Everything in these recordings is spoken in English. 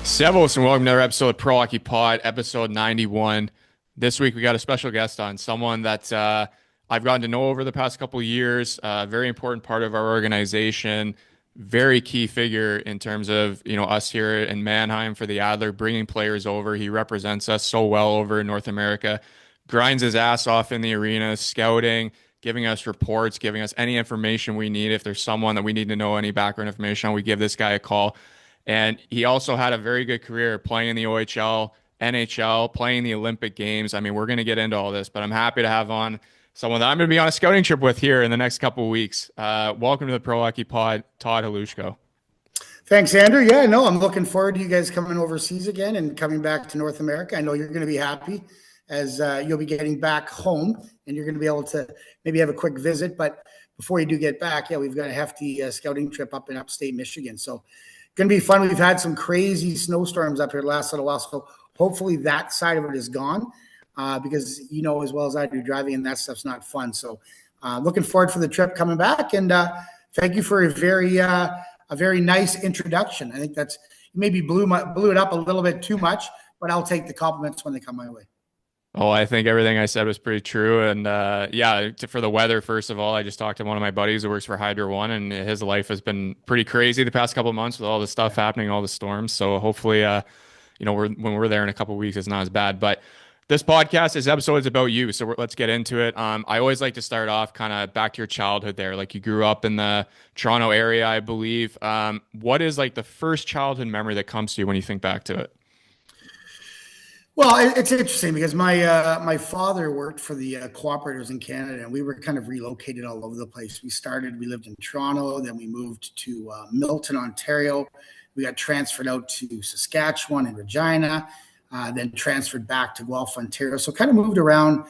Servus and welcome to another episode of Pro Hockey Pod, episode 91. This week we got a special guest on, someone that I've gotten to know over the past couple of years, a very important part of our organization, very key figure in terms of, us here in Mannheim for the Adler, bringing players over. He represents us so well over in North America, grinds his ass off in the arena, scouting, giving us reports, giving us any information we need. If there's someone that we need to know any background information on, we give this guy a call. And he also had a very good career playing in the OHL, NHL, playing the Olympic Games. I mean, we're going to get into all this, but I'm happy to have on someone that I'm going to be on a scouting trip with here in the next couple of weeks. Welcome to the Pro Hockey Pod, Todd Hlushko. Thanks, Andrew. Yeah, no, I'm looking forward to you guys coming overseas again and coming back to North America. I know you're going to be happy as you'll be getting back home and you're going to be able to maybe have a quick visit. But before you do get back, we've got a hefty scouting trip up in upstate Michigan. So going to be fun. We've had some crazy snowstorms up here the last little while, so hopefully that side of it is gone because you know as well as I do, driving and that stuff's not fun. So looking forward for the trip coming back, and thank you for a very nice introduction. I think that's maybe blew it up a little bit too much, but I'll take the compliments when they come my way. Oh, I think everything I said was pretty true. And for the weather, first of all, I just talked to one of my buddies who works for Hydro One, and his life has been pretty crazy the past couple of months with all the stuff happening, all the storms. So hopefully, when we're there in a couple of weeks, it's not as bad. But this podcast, this episode is about you. So let's get into it. I always like to start off kind of back to your childhood there. Like you grew up in the Toronto area, I believe. What is like the first childhood memory that comes to you when you think back to it? Well, it's interesting because my father worked for the cooperators in Canada, and we were kind of relocated all over the place. We lived in Toronto, then we moved to Milton, Ontario. We got transferred out to Saskatchewan and Regina, then transferred back to Guelph, Ontario. So kind of moved around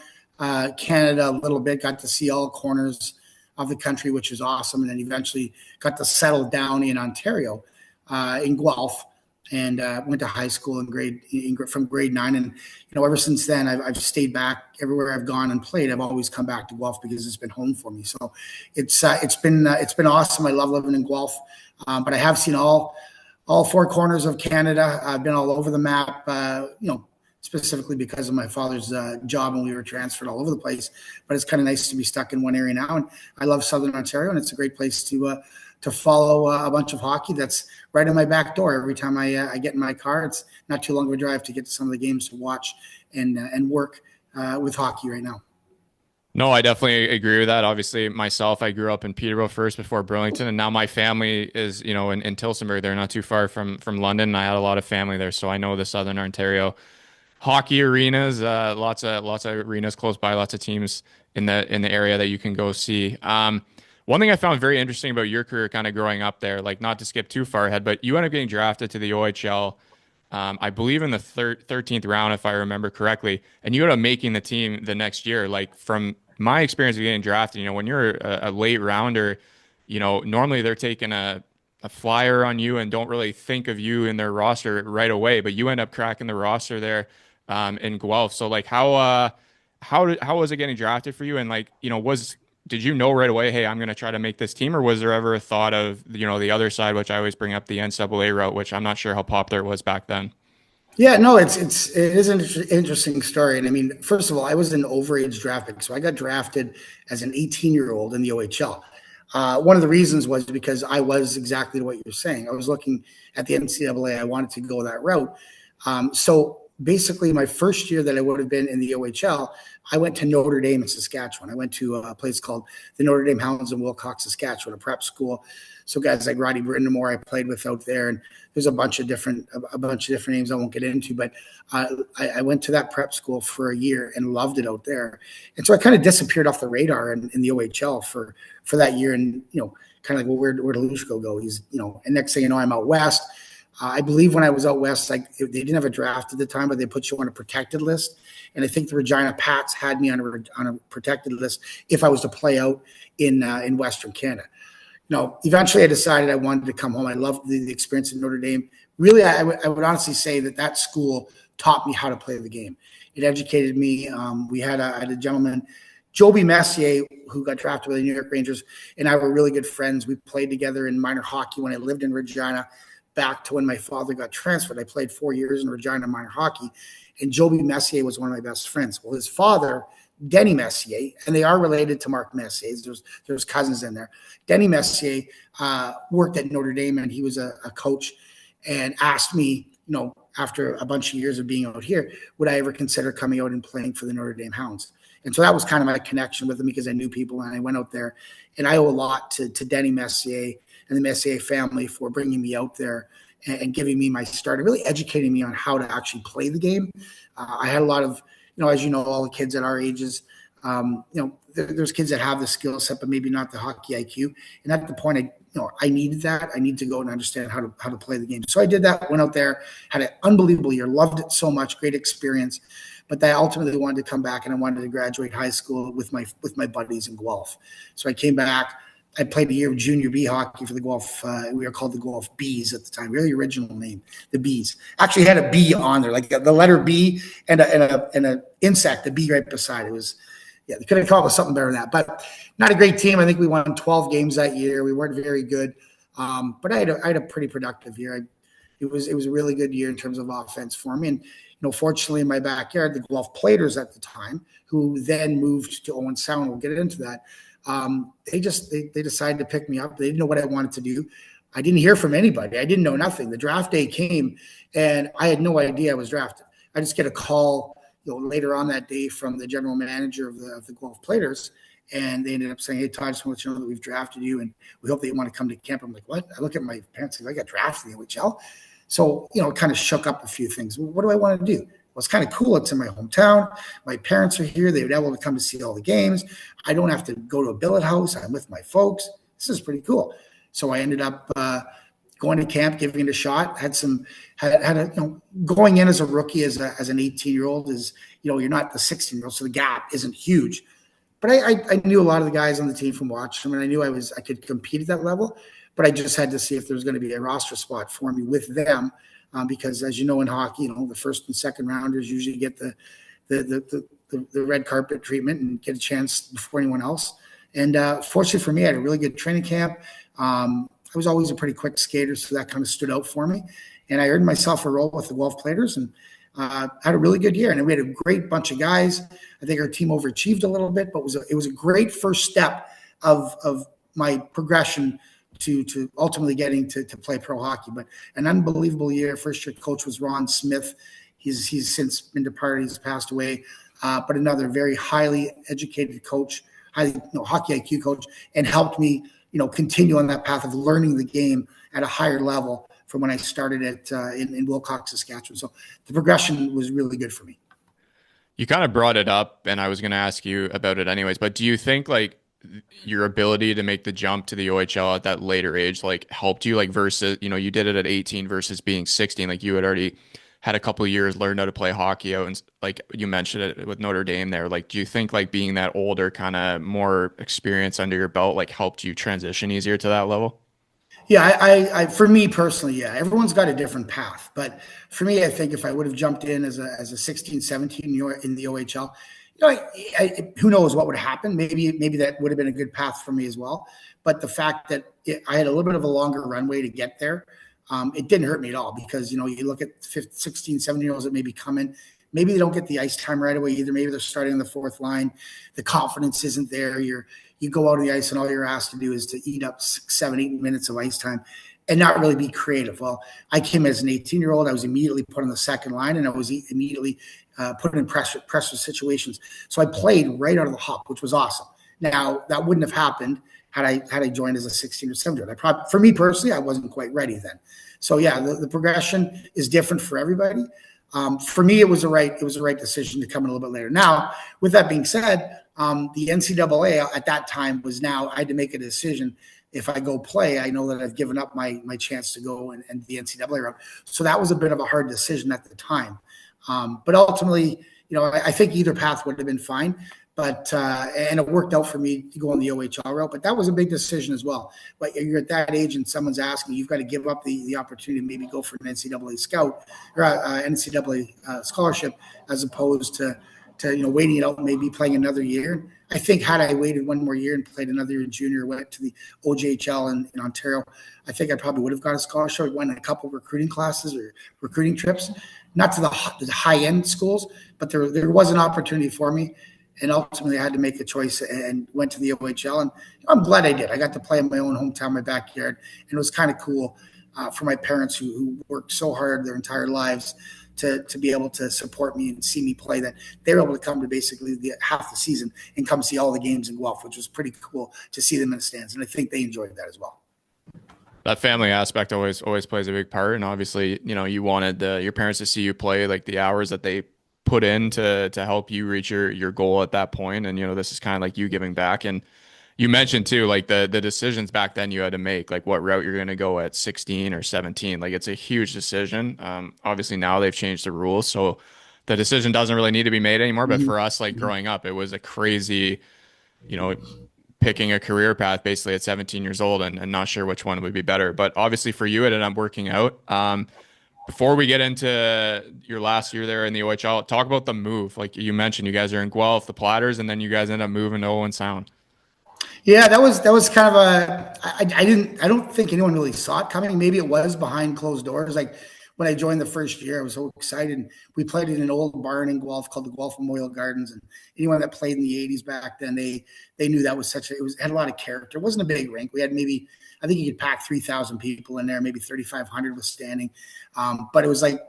Canada a little bit, got to see all corners of the country, which is awesome. And then eventually got to settle down in Ontario, in Guelph. And went to high school from grade 9, and ever since then I've stayed back everywhere I've gone and played. I've always come back to Guelph because it's been home for me. So it's been awesome. I love living in Guelph, but I have seen all four corners of Canada. I've been all over the map. Specifically because of my father's job, and we were transferred all over the place. But it's kind of nice to be stuck in one area now, and I love Southern Ontario, and it's a great place to follow a bunch of hockey that's right in my back door. Every time I get in my car, it's not too long of a drive to get to some of the games to watch and work with hockey right now. No, I definitely agree with that. Obviously, myself, I grew up in Peterborough first before Burlington, and now my family is, in Tillsonburg. They're not too far from London, and I had a lot of family there, so I know the Southern Ontario hockey arenas. Lots of arenas close by, lots of teams in the area that you can go see. One thing I found very interesting about your career kind of growing up there, like not to skip too far ahead, but you ended up getting drafted to the OHL, I believe in the 13th round, if I remember correctly, and you ended up making the team the next year. Like from my experience of getting drafted, when you're a late rounder, normally they're taking a flyer on you and don't really think of you in their roster right away, but you end up cracking the roster there in Guelph. So like how was it getting drafted for you? And like, did you know right away, hey, I'm going to try to make this team? Or was there ever a thought of, the other side, which I always bring up, the NCAA route, which I'm not sure how popular it was back then? Yeah, no, it is an interesting story. And I mean, first of all, I was an overage draft pick. So I got drafted as an 18-year-old in the OHL. One of the reasons was because I was exactly what you're saying. I was looking at the NCAA. I wanted to go that route. So basically my first year that I would have been in the OHL, I went to Notre Dame in Saskatchewan. I went to a place called the Notre Dame Hounds in Wilcox, Saskatchewan, a prep school. So guys like Roddy Brindamore, I played with out there, and there's a bunch of different names I won't get into, but I went to that prep school for a year and loved it out there. And so I kind of disappeared off the radar in the OHL for that year. And, kind of like, well, where did Hlushko go? He's, and next thing you know, I'm out west. I believe when I was out west, like they didn't have a draft at the time, but they put you on a protected list. And I think the Regina Pats had me on a protected list if I was to play out in Western Canada. Eventually I decided I wanted to come home. I loved the experience in Notre Dame. Really, I would honestly say that school taught me how to play the game. It educated me. I had a gentleman, Joby Messier, who got drafted by the New York Rangers, and I were really good friends. We played together in minor hockey when I lived in Regina back to when my father got transferred. I played 4 years in Regina minor hockey, and Joby Messier was one of my best friends. Well, his father, Denny Messier, and they are related to Mark Messier. There's cousins in there. Denny Messier worked at Notre Dame, and he was a coach, and asked me, after a bunch of years of being out here, would I ever consider coming out and playing for the Notre Dame Hounds? And so that was kind of my connection with them, because I knew people and I went out there. And I owe a lot to Denny Messier and the Messier family for bringing me out there and giving me my start and really educating me on how to actually play the game. I had a lot of, as you know, all the kids at our ages, there's kids that have the skill set, but maybe not the hockey IQ. And at the point, I needed that. I need to go and understand how to play the game. So I did that, went out there, had an unbelievable year, loved it so much, great experience. But I ultimately wanted to come back, and I wanted to graduate high school with my buddies in Guelph. So I came back. I played a year of junior B hockey for the Guelph. We were called the Guelph Bees at the time. Really original name, the Bees. Actually had a B on there, like the letter B and an insect, the B right beside it. Was, yeah, they could have called it something better than that. But not a great team. I think we won 12 games that year. We weren't very good, but I had a pretty productive year. It was a really good year in terms of offense for me. And fortunately, in my backyard, the Guelph Platers at the time, who then moved to Owen Sound, we'll get into that. They decided to pick me up. They didn't know what I wanted to do. I didn't hear from anybody. I didn't know nothing. The draft day came, and I had no idea I was drafted. I just get a call, later on that day from the general manager of the Guelph Platers, and they ended up saying, "Hey, Todd, just want to let you know that we've drafted you, and we hope that you want to come to camp." I'm like, "What?" I look at my parents, like, "I got drafted in the OHL." So, it kind of shook up a few things. What do I want to do? Well, it's kind of cool. It's in my hometown. My parents are here. They were able to come to see all the games. I don't have to go to a billet house. I'm with my folks. This is pretty cool. So I ended up going to camp, giving it a shot. Going in as a rookie as an 18-year-old is, you're not the 16-year-old, so the gap isn't huge. But I knew a lot of the guys on the team from watching them, and I knew I could compete at that level. But I just had to see if there was going to be a roster spot for me with them, because, as you know, in hockey, the first and second rounders usually get the red carpet treatment and get a chance before anyone else. And fortunately for me, I had a really good training camp. I was always a pretty quick skater, so that kind of stood out for me. And I earned myself a role with the Guelph Platers, and had a really good year. And we had a great bunch of guys. I think our team overachieved a little bit, but it was a great first step of my progression to ultimately getting to play pro hockey. But an unbelievable year. First year coach was Ron Smith. He's since been departed. He's passed away. But another very highly educated coach, hockey IQ coach, and helped me, continue on that path of learning the game at a higher level from when I started it in Wilcox, Saskatchewan. So the progression was really good for me. You kind of brought it up, and I was going to ask you about it anyways, but do you think your ability to make the jump to the OHL at that later age helped you, versus, you did it at 18 versus being 16, you had already had a couple of years, learned how to play hockey out, and you mentioned it with Notre Dame there. Do you think being that older, kind of more experience under your belt, helped you transition easier to that level? Yeah, I for me personally, yeah, everyone's got a different path. But for me, I think if I would have jumped in as a 16, 17 in the OHL, who knows what would have happened? Maybe that would have been a good path for me as well. But the fact that I had a little bit of a longer runway to get there, it didn't hurt me at all, because, you look at 15, 16, 17-year-olds that maybe come in, maybe they don't get the ice time right away either. Maybe they're starting on the fourth line. The confidence isn't there. You go out on the ice and all you're asked to do is to eat up 6, 7, 8 minutes of ice time and not really be creative. Well, I came as an 18-year-old. I was immediately put on the second line, and I was immediately put in pressure situations. So I played right out of the hop, which was awesome. Now, that wouldn't have happened had I joined as a 16 or 17-year-old. For me personally, I wasn't quite ready then. So yeah, the progression is different for everybody. For me, it was the right decision to come in a little bit later. Now, with that being said, the NCAA at that time was now, I had to make a decision. If I go play, I know that I've given up my chance to go and the NCAA route. So that was a bit of a hard decision at the time. But ultimately, I think either path would have been fine. But and it worked out for me to go on the OHL route. But that was a big decision as well. But you're at that age and someone's asking, you've got to give up the opportunity to maybe go for an NCAA scout or NCAA scholarship, as opposed to waiting it out and maybe playing another year. I think had I waited one more year and played another year in junior, went to the OJHL in Ontario, I think I probably would have got a scholarship. I went a couple of recruiting classes or recruiting trips, not to the high-end schools, but there was an opportunity for me. And ultimately, I had to make a choice and went to the OHL. And I'm glad I did. I got to play in my own hometown, my backyard. And it was kind of cool for my parents who worked so hard their entire lives to be able to support me and see me play, that they were able to come to basically half the season and come see all the games in Guelph, which was pretty cool to see them in the stands. And I think they enjoyed that as well. That family aspect always plays a big part. And obviously, you wanted your parents to see you play, like the hours that they put in to help you reach your goal at that point. And, this is kind of like you giving back. And you mentioned too, like the decisions back then you had to make, like what route you're going to go at 16 or 17. Like it's a huge decision. Obviously now they've changed the rules, so the decision doesn't really need to be made anymore. But for us, like growing up, it was a crazy, picking a career path basically at 17 years old and not sure which one would be better. But obviously for you, it ended up working out. Before we get into your last year there in the OHL, talk about the move. Like you mentioned, you guys are in Guelph, the Platters, and then you guys end up moving to Owen Sound. Yeah, that was kind of I don't think anyone really saw it coming. Maybe it was behind closed doors. Like when I joined the first year, I was so excited. We played in an old barn in Guelph called the Guelph Memorial Gardens, and anyone that played in the '80s back then, they knew that was it had a lot of character. It wasn't a big rink. We had I think you could pack 3,000 people in there. Maybe 3,500 was standing, but it was like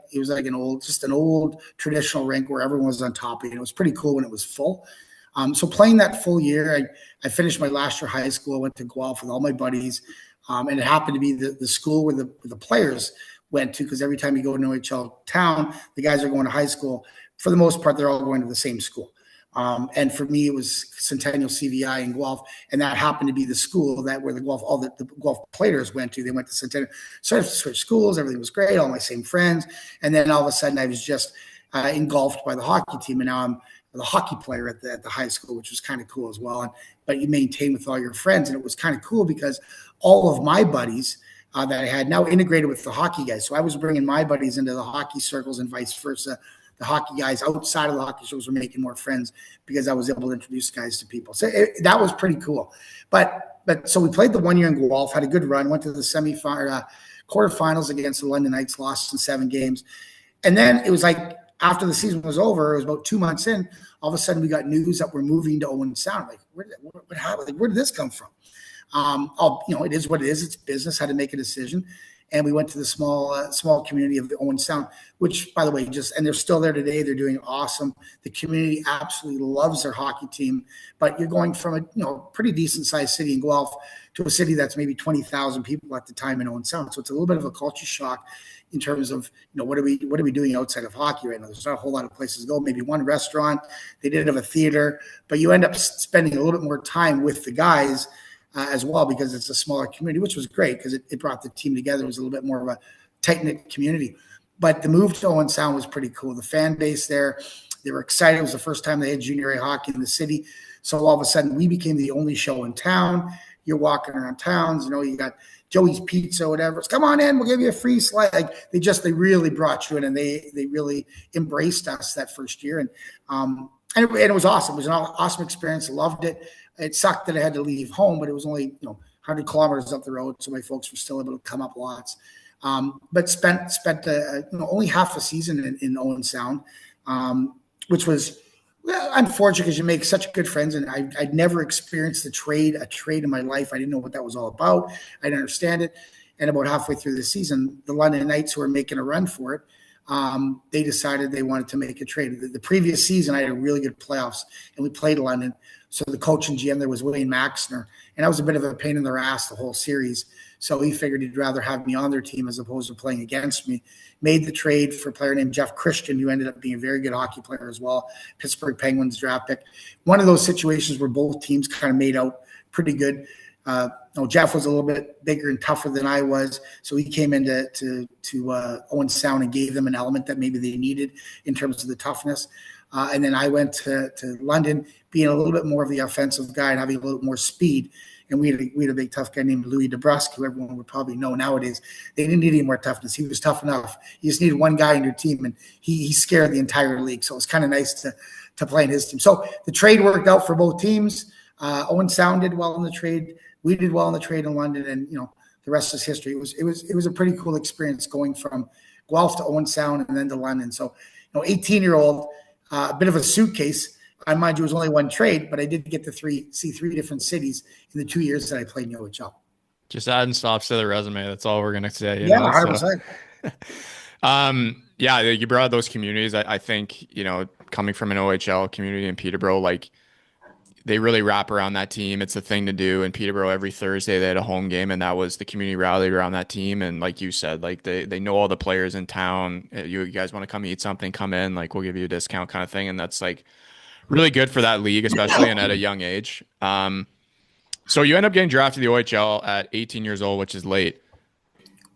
an old traditional rink where everyone was on top of it. It was pretty cool when it was full. So playing that full year, I finished my last year of high school. I went to Guelph with all my buddies, and it happened to be the school where the players went to, because every time you go to an OHL town, the guys are going to high school. For the most part, they're all going to the same school. And for me, it was Centennial CVI in Guelph, and that happened to be the school where all the Guelph players went to. They went to Centennial. So I had to switch schools. Everything was great. All my same friends. And then all of a sudden, I was just engulfed by the hockey team, and now I'm the hockey player at the high school, which was kind of cool as well. But you maintain with all your friends, and it was kind of cool because all of my buddies that I had now integrated with the hockey guys. So I was bringing my buddies into the hockey circles and vice versa. The hockey guys outside of the hockey shows were making more friends because I was able to introduce guys to people. So that was pretty cool. But so we played the 1 year in Guelph, had a good run, went to the quarterfinals against the London Knights, lost in 7 games. And then it was like, after the season was over, it was about 2 months in, all of a sudden we got news that we're moving to Owen Sound. Like, what happened? Like, where did this come from? It is what it is. It's business. Had to make a decision. And we went to the small community of the Owen Sound, which, by the way, and they're still there today. They're doing awesome. The community absolutely loves their hockey team. But you're going from a pretty decent sized city in Guelph to a city that's maybe 20,000 people at the time in Owen Sound. So it's a little bit of a culture shock in terms of what are we doing outside of hockey right now? There's not a whole lot of places to go. Maybe one restaurant. They did have a theater, but you end up spending a little bit more time with the guys as well, because it's a smaller community, which was great because it brought the team together. It was a little bit more of a tight-knit community. But the move to Owen Sound was pretty cool. The fan base there, they were excited. It was the first time they had junior A hockey in the city. So all of a sudden, we became the only show in town. You're walking around towns, you got Joey's Pizza, whatever. It's, come on in, we'll give you a free slide. Like they really brought you in, and they really embraced us that first year. And it was awesome. It was an awesome experience. I loved it. It sucked that I had to leave home, but it was only 100 kilometers up the road, so my folks were still able to come up lots. But spent only half a season in Owen Sound, which was unfortunate because you make such good friends, and I'd never experienced a trade in my life. I didn't know what that was all about. I didn't understand it. And about halfway through the season, the London Knights, who were making a run for it, they decided they wanted to make a trade. The previous season, I had a really good playoffs, and we played London. So the coach and GM there was Wayne Maxner, and I was a bit of a pain in their ass the whole series. So he figured he'd rather have me on their team as opposed to playing against me. Made the trade for a player named Jeff Christian, who ended up being a very good hockey player as well, Pittsburgh Penguins draft pick. One of those situations where both teams kind of made out pretty good. Jeff was a little bit bigger and tougher than I was, so he came into Owen Sound and gave them an element that maybe they needed in terms of the toughness. And then I went to London, being a little bit more of the offensive guy and having a little more speed. and we had a big tough guy named Louis DeBrusque, who everyone would probably know nowadays. They didn't need any more toughness. He was tough enough. You just needed one guy in your team, and he scared the entire league. So it was kind of nice to play in his team. So the trade worked out for both teams. Owen Sound did well in the trade. We did well in the trade in London, and the rest is history. It was a pretty cool experience going from Guelph to Owen Sound and then to London. So 18-year-old, a bit of a suitcase. I mind you, it was only one trade, but I did get to see three different cities in the 2 years that I played in the OHL. Just adding stops to the resume. That's all we're gonna say. Yeah, 100%. Yeah, you brought up those communities. I think, coming from an OHL community in Peterborough, like they really wrap around that team. It's a thing to do in Peterborough. Every Thursday they had a home game, and that was the community rallied around that team. And like you said, like they know all the players in town. You guys want to come eat something, come in, like we'll give you a discount kind of thing. And that's like really good for that league, especially and at a young age. So you end up getting drafted to the OHL at 18 years old, which is late.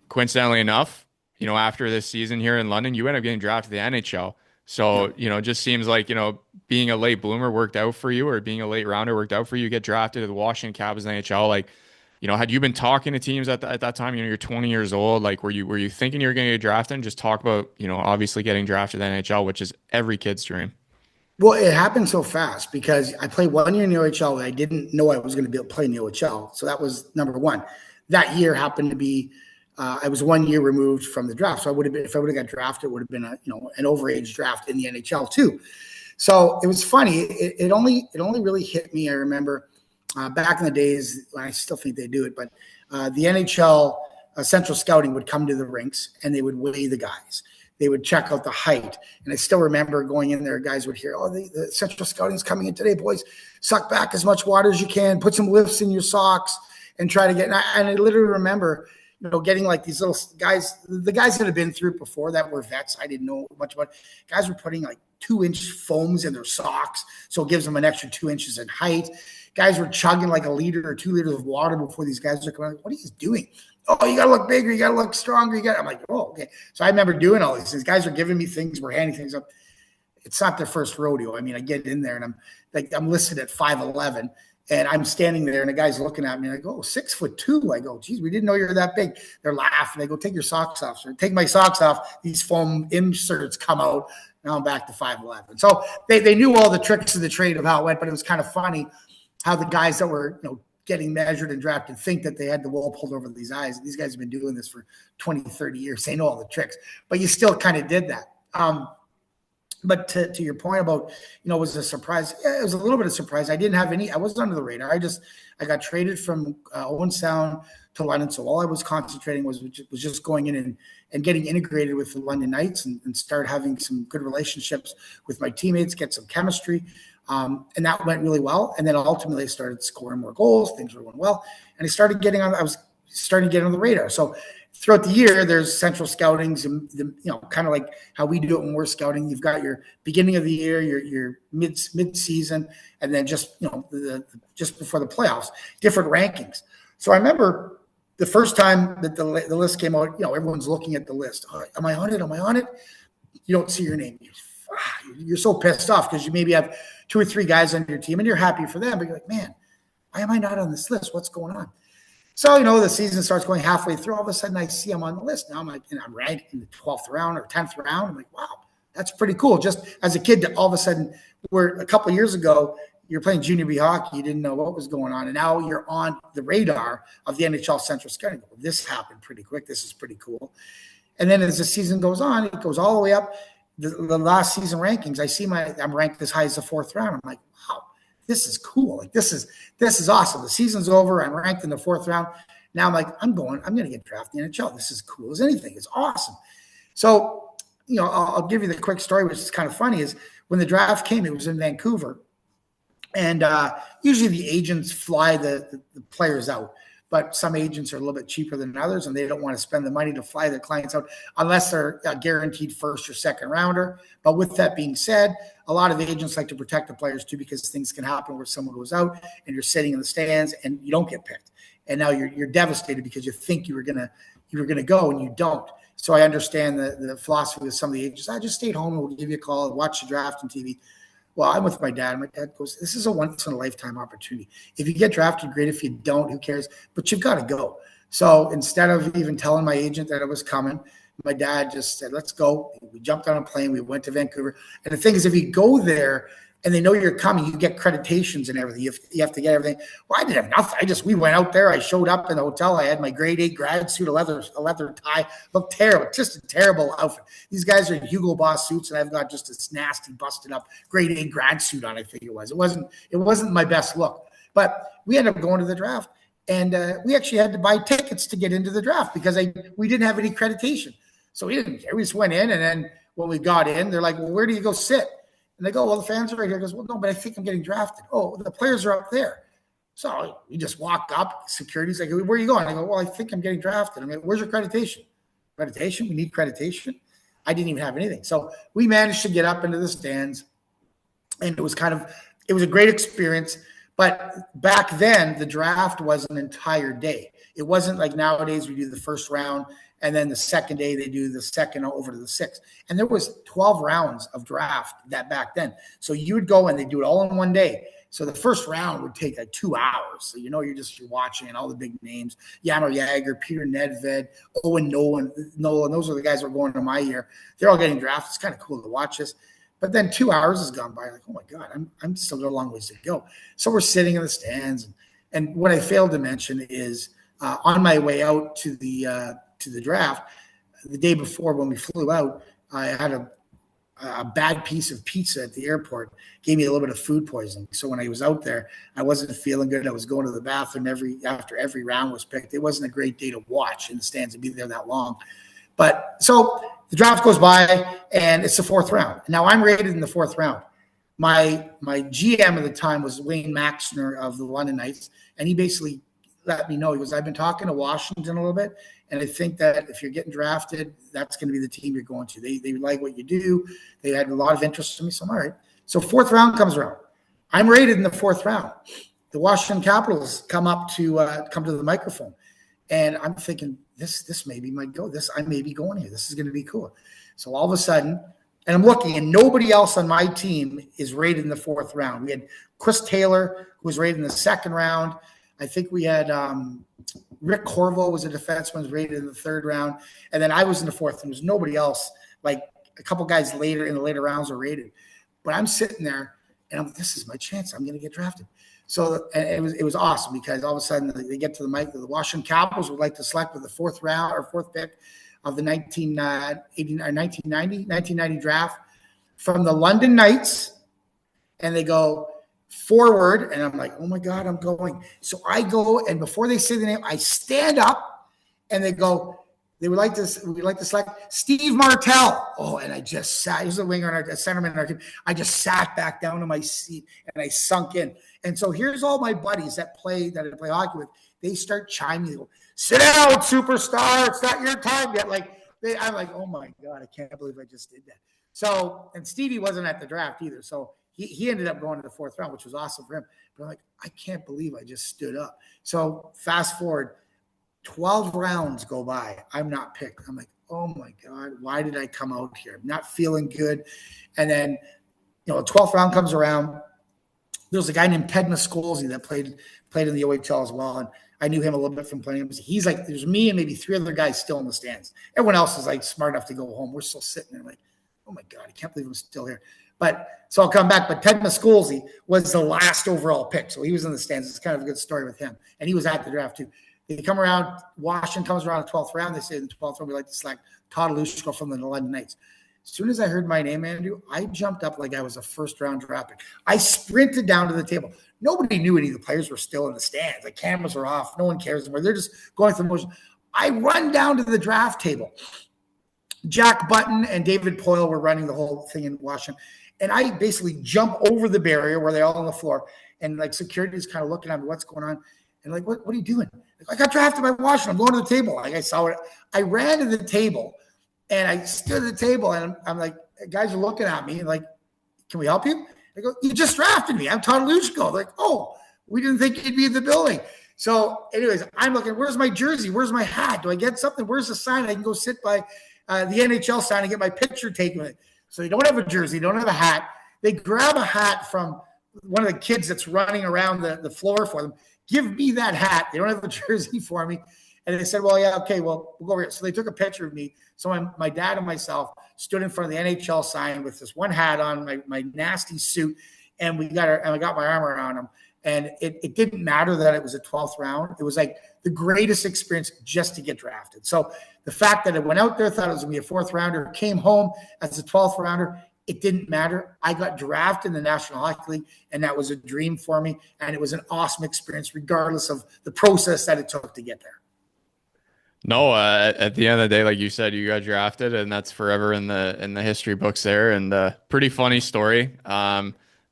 Coincidentally enough, after this season here in London, you end up getting drafted to the NHL. So, it just seems like, being a late bloomer worked out for you, or being a late rounder worked out for you. You get drafted to the Washington Capitals in the NHL. Like, had you been talking to teams at that time, you're 20 years old, like, were you thinking you were going to get drafted? And just talk about, obviously getting drafted to the NHL, which is every kid's dream. Well, it happened so fast because I played 1 year in the OHL. And I didn't know I was going to be able to play in the OHL. So that was number one. That year happened to be, I was 1 year removed from the draft. So I would have been, if I would have got drafted, it would have been an overage draft in the NHL too. So it was funny. It only really hit me. I remember back in the days, I still think they do it, but the NHL central scouting would come to the rinks and they would weigh the guys. They would check out the height. And I still remember going in there, guys would hear, the central scouting is coming in today, boys. Suck back as much water as you can, put some lifts in your socks and try to get, and I literally remember, getting like these little guys, the guys that have been through it before that were vets. I didn't know much about it. Guys were putting like 2-inch foams in their socks. So it gives them an extra 2 inches in height. Guys were chugging like 1 liter or 2 liters of water before these guys are coming. What are you doing? Oh, you got to look bigger. You got to look stronger. I'm like, oh, okay. So I remember doing all these things. Guys were giving me things. We're handing things up. It's not their first rodeo. I mean, I get in there and I'm listed at 5'11", and I'm standing there and the guy's looking at me and I go, 6'2". I go, geez, we didn't know you were that big. They're laughing. They go, take your socks off, sir. Take my socks off. These foam inserts come out. Now I'm back to 5'11". So they knew all the tricks of the trade of how it went, but it was kind of funny how the guys that were, getting measured and drafted think that they had the wool pulled over these eyes. These guys have been doing this for 20, 30 years. They know all the tricks, but you still kind of did that. But to your point about, was a surprise. Yeah, it was a little bit of surprise. I didn't have I wasn't under the radar. I got traded from Owen Sound to London. So all I was concentrating was just going in and getting integrated with the London Knights and start having some good relationships with my teammates, get some chemistry. And that went really well. And then ultimately I started scoring more goals. Things were going well. And I was starting to get on the radar. So throughout the year, there's central scoutings and, kind of like how we do it when we're scouting. You've got your beginning of the year, your mid-season, and then just, just before the playoffs, different rankings. So I remember the first time that the list came out, everyone's looking at the list. Am I on it? Am I on it? You don't see your name. You're so pissed off because you maybe have 2 or 3 guys on your team and you're happy for them, but you're like, man, why am I not on this list? What's going on? So, the season starts going halfway through. All of a sudden I see I'm on the list. Now I'm like, and I'm ranked in the 12th round or 10th round. I'm like, wow, that's pretty cool. Just as a kid, to all of a sudden, where a couple of years ago, you're playing junior B hockey, you didn't know what was going on. And now you're on the radar of the NHL Central Scouting. This happened pretty quick. This is pretty cool. And then as the season goes on, it goes all the way up. The last season rankings, I see I'm ranked as high as the 4th round. I'm like, wow, this is cool. Like this is awesome. The season's over. I'm ranked in the 4th round. Now I'm like, I'm going to get drafted in the NHL. This is cool as anything. It's awesome. So, I'll give you the quick story, which is kind of funny, is when the draft came, it was in Vancouver. And usually the agents fly the players out. But some agents are a little bit cheaper than others, and they don't want to spend the money to fly their clients out unless they're a guaranteed 1st or 2nd rounder. But with that being said, a lot of agents like to protect the players too, because things can happen where someone goes out and you're sitting in the stands and you don't get picked, and now you're devastated because you think you were gonna go and you don't. So I understand the philosophy of some of the agents. I just stayed home and we'll give you a call and watch the draft on TV. Well, I'm with my dad. My dad goes, this is a once in a lifetime opportunity. If you get drafted, great. If you don't, who cares? But you've got to go. So instead of even telling my agent that it was coming, my dad just said, let's go. We jumped on a plane. We went to Vancouver. And the thing is, if you go there and they know you're coming, you get creditations and everything. You have to get everything. Well, I didn't have nothing. We went out there. I showed up in the hotel. I had my grade 8 grad suit, a leather tie. Looked terrible, just a terrible outfit. These guys are in Hugo Boss suits, and I've got just this nasty, busted up grade 8 grad suit on. I think it was. It wasn't my best look. But we ended up going to the draft. And we actually had to buy tickets to get into the draft because we didn't have any accreditation. So we just went in, and then when we got in, they're like, well, where do you go sit? And they go, well, the fans are right here. He goes, well, no, but I think I'm getting drafted. Oh, the players are up there. So we just walk up. Security's like, where are you going? I go, well, I think I'm getting drafted. I mean, where's your accreditation? Accreditation? We need accreditation? I didn't even have anything. So we managed to get up into the stands, and it was a great experience. But back then, the draft was an entire day. It wasn't like nowadays we do the first round, and then the second day they do the second over to the sixth. And there was 12 rounds of draft that back then. So you would go and they do it all in one day. So the first round would take like 2 hours. So you're watching all the big names: Jaromir Jagr, Peter Nedved, Owen Nolan. Those are the guys that were going to my year. They're all getting drafted. It's kind of cool to watch this. But then 2 hours has gone by. Like, oh my God, I'm still got a long ways to go. So we're sitting in the stands, and what I failed to mention is on my way out to the draft, the day before when we flew out, I had a bad piece of pizza at the airport. Gave me a little bit of food poisoning. So when I was out there, I wasn't feeling good. I was going to the bathroom after every round was picked. It wasn't a great day to watch in the stands and be there that long. But so the draft goes by, and it's the 4th round. Now I'm rated in the 4th round. My GM at the time was Wayne Maxner of the London Knights, and he basically let me know. He goes, I've been talking to Washington a little bit, and I think that if you're getting drafted, that's going to be the team you're going to. They like what you do. They had a lot of interest in me, so I'm all right. So 4th round comes around. I'm rated in the 4th round. The Washington Capitals come to the microphone, and I'm thinking, this may be my go. I may be going here. This is going to be cool. So all of a sudden, and I'm looking, and nobody else on my team is rated in the 4th round. We had Chris Taylor, who was rated in the 2nd round. I think we had Rick Corvo was a defenseman, was rated in the 3rd round. And then I was in the 4th, and there was nobody else. Like a couple guys later in the later rounds were rated. But I'm sitting there, and I'm like, this is my chance. I'm going to get drafted. So it was awesome because all of a sudden they get to the mic. The Washington Capitals would like to select with the 4th round or 4th pick of the 1990 draft from the London Knights, and they go forward, and I'm like, oh my God, I'm going. So I go, and before they say the name, I stand up, and they go, we'd like to select Steve Martell. Oh, and I just sat. He was a winger, a centerman in our team. I just sat back down in my seat, and I sunk in. And so here's all my buddies that I play hockey with. They start chiming. They go, sit down, superstar. It's not your time yet. I'm like, oh my God, I can't believe I just did that. So, and Stevie wasn't at the draft either. So he ended up going to the 4th round, which was awesome for him. But I'm like, I can't believe I just stood up. So fast forward, 12 rounds go by. I'm not picked. I'm like, oh my God, why did I come out here? I'm not feeling good. And then, the 12th round comes around. There's a guy named Ted Miskolzy that played in the OHL as well. And I knew him a little bit from playing. He's like, there's me and maybe 3 other guys still in the stands. Everyone else is like smart enough to go home. We're still sitting there like, oh my God, I can't believe I'm still here. But so I'll come back. But Ted Miskolzy was the last overall pick. So he was in the stands. It's kind of a good story with him. And he was at the draft too. They come around, Washington comes around the 12th round. They say in the 12th round, we like to select Todd Hlushko from the London Knights. As soon as I heard my name, Andrew, I jumped up like I was a 1st round draft pick. I sprinted down to the table. Nobody knew any of the players were still in the stands. The cameras are off. No one cares anymore. They're just going through the motion. I run down to the draft table. Jack Button and David Poyle were running the whole thing in Washington. And I basically jump over the barrier where they're all on the floor. And like security is kind of looking at me, what's going on? And like, what are you doing? Like, I got drafted by Washington. I'm going to the table. Like I saw it. I ran to the table and I stood at the table and I'm like, guys are looking at me and like, can we help you? I go, you just drafted me. I'm Todd Hlushko. Like, oh, we didn't think you'd be in the building. So anyways, I'm looking, where's my jersey? Where's my hat? Do I get something? Where's the sign? I can go sit by the NHL sign and get my picture taken with it. So you don't have a jersey, you don't have a hat. They grab a hat from one of the kids that's running around the floor for them. Give me that hat. They don't have a jersey for me. And they said, well, yeah, okay, well, we'll go over here. So they took a picture of me. So my dad and myself stood in front of the NHL sign with this one hat on, my nasty suit, and I got my arm around him. And it didn't matter that it was a 12th round. It was like the greatest experience just to get drafted. So the fact that I went out there, thought it was going to be a 4th rounder, came home as a 12th rounder, it didn't matter. I got drafted in the National Hockey League, and that was a dream for me. And it was an awesome experience, regardless of the process that it took to get there. No, at the end of the day, like you said, you got drafted, and that's forever in the history books there. And pretty funny story.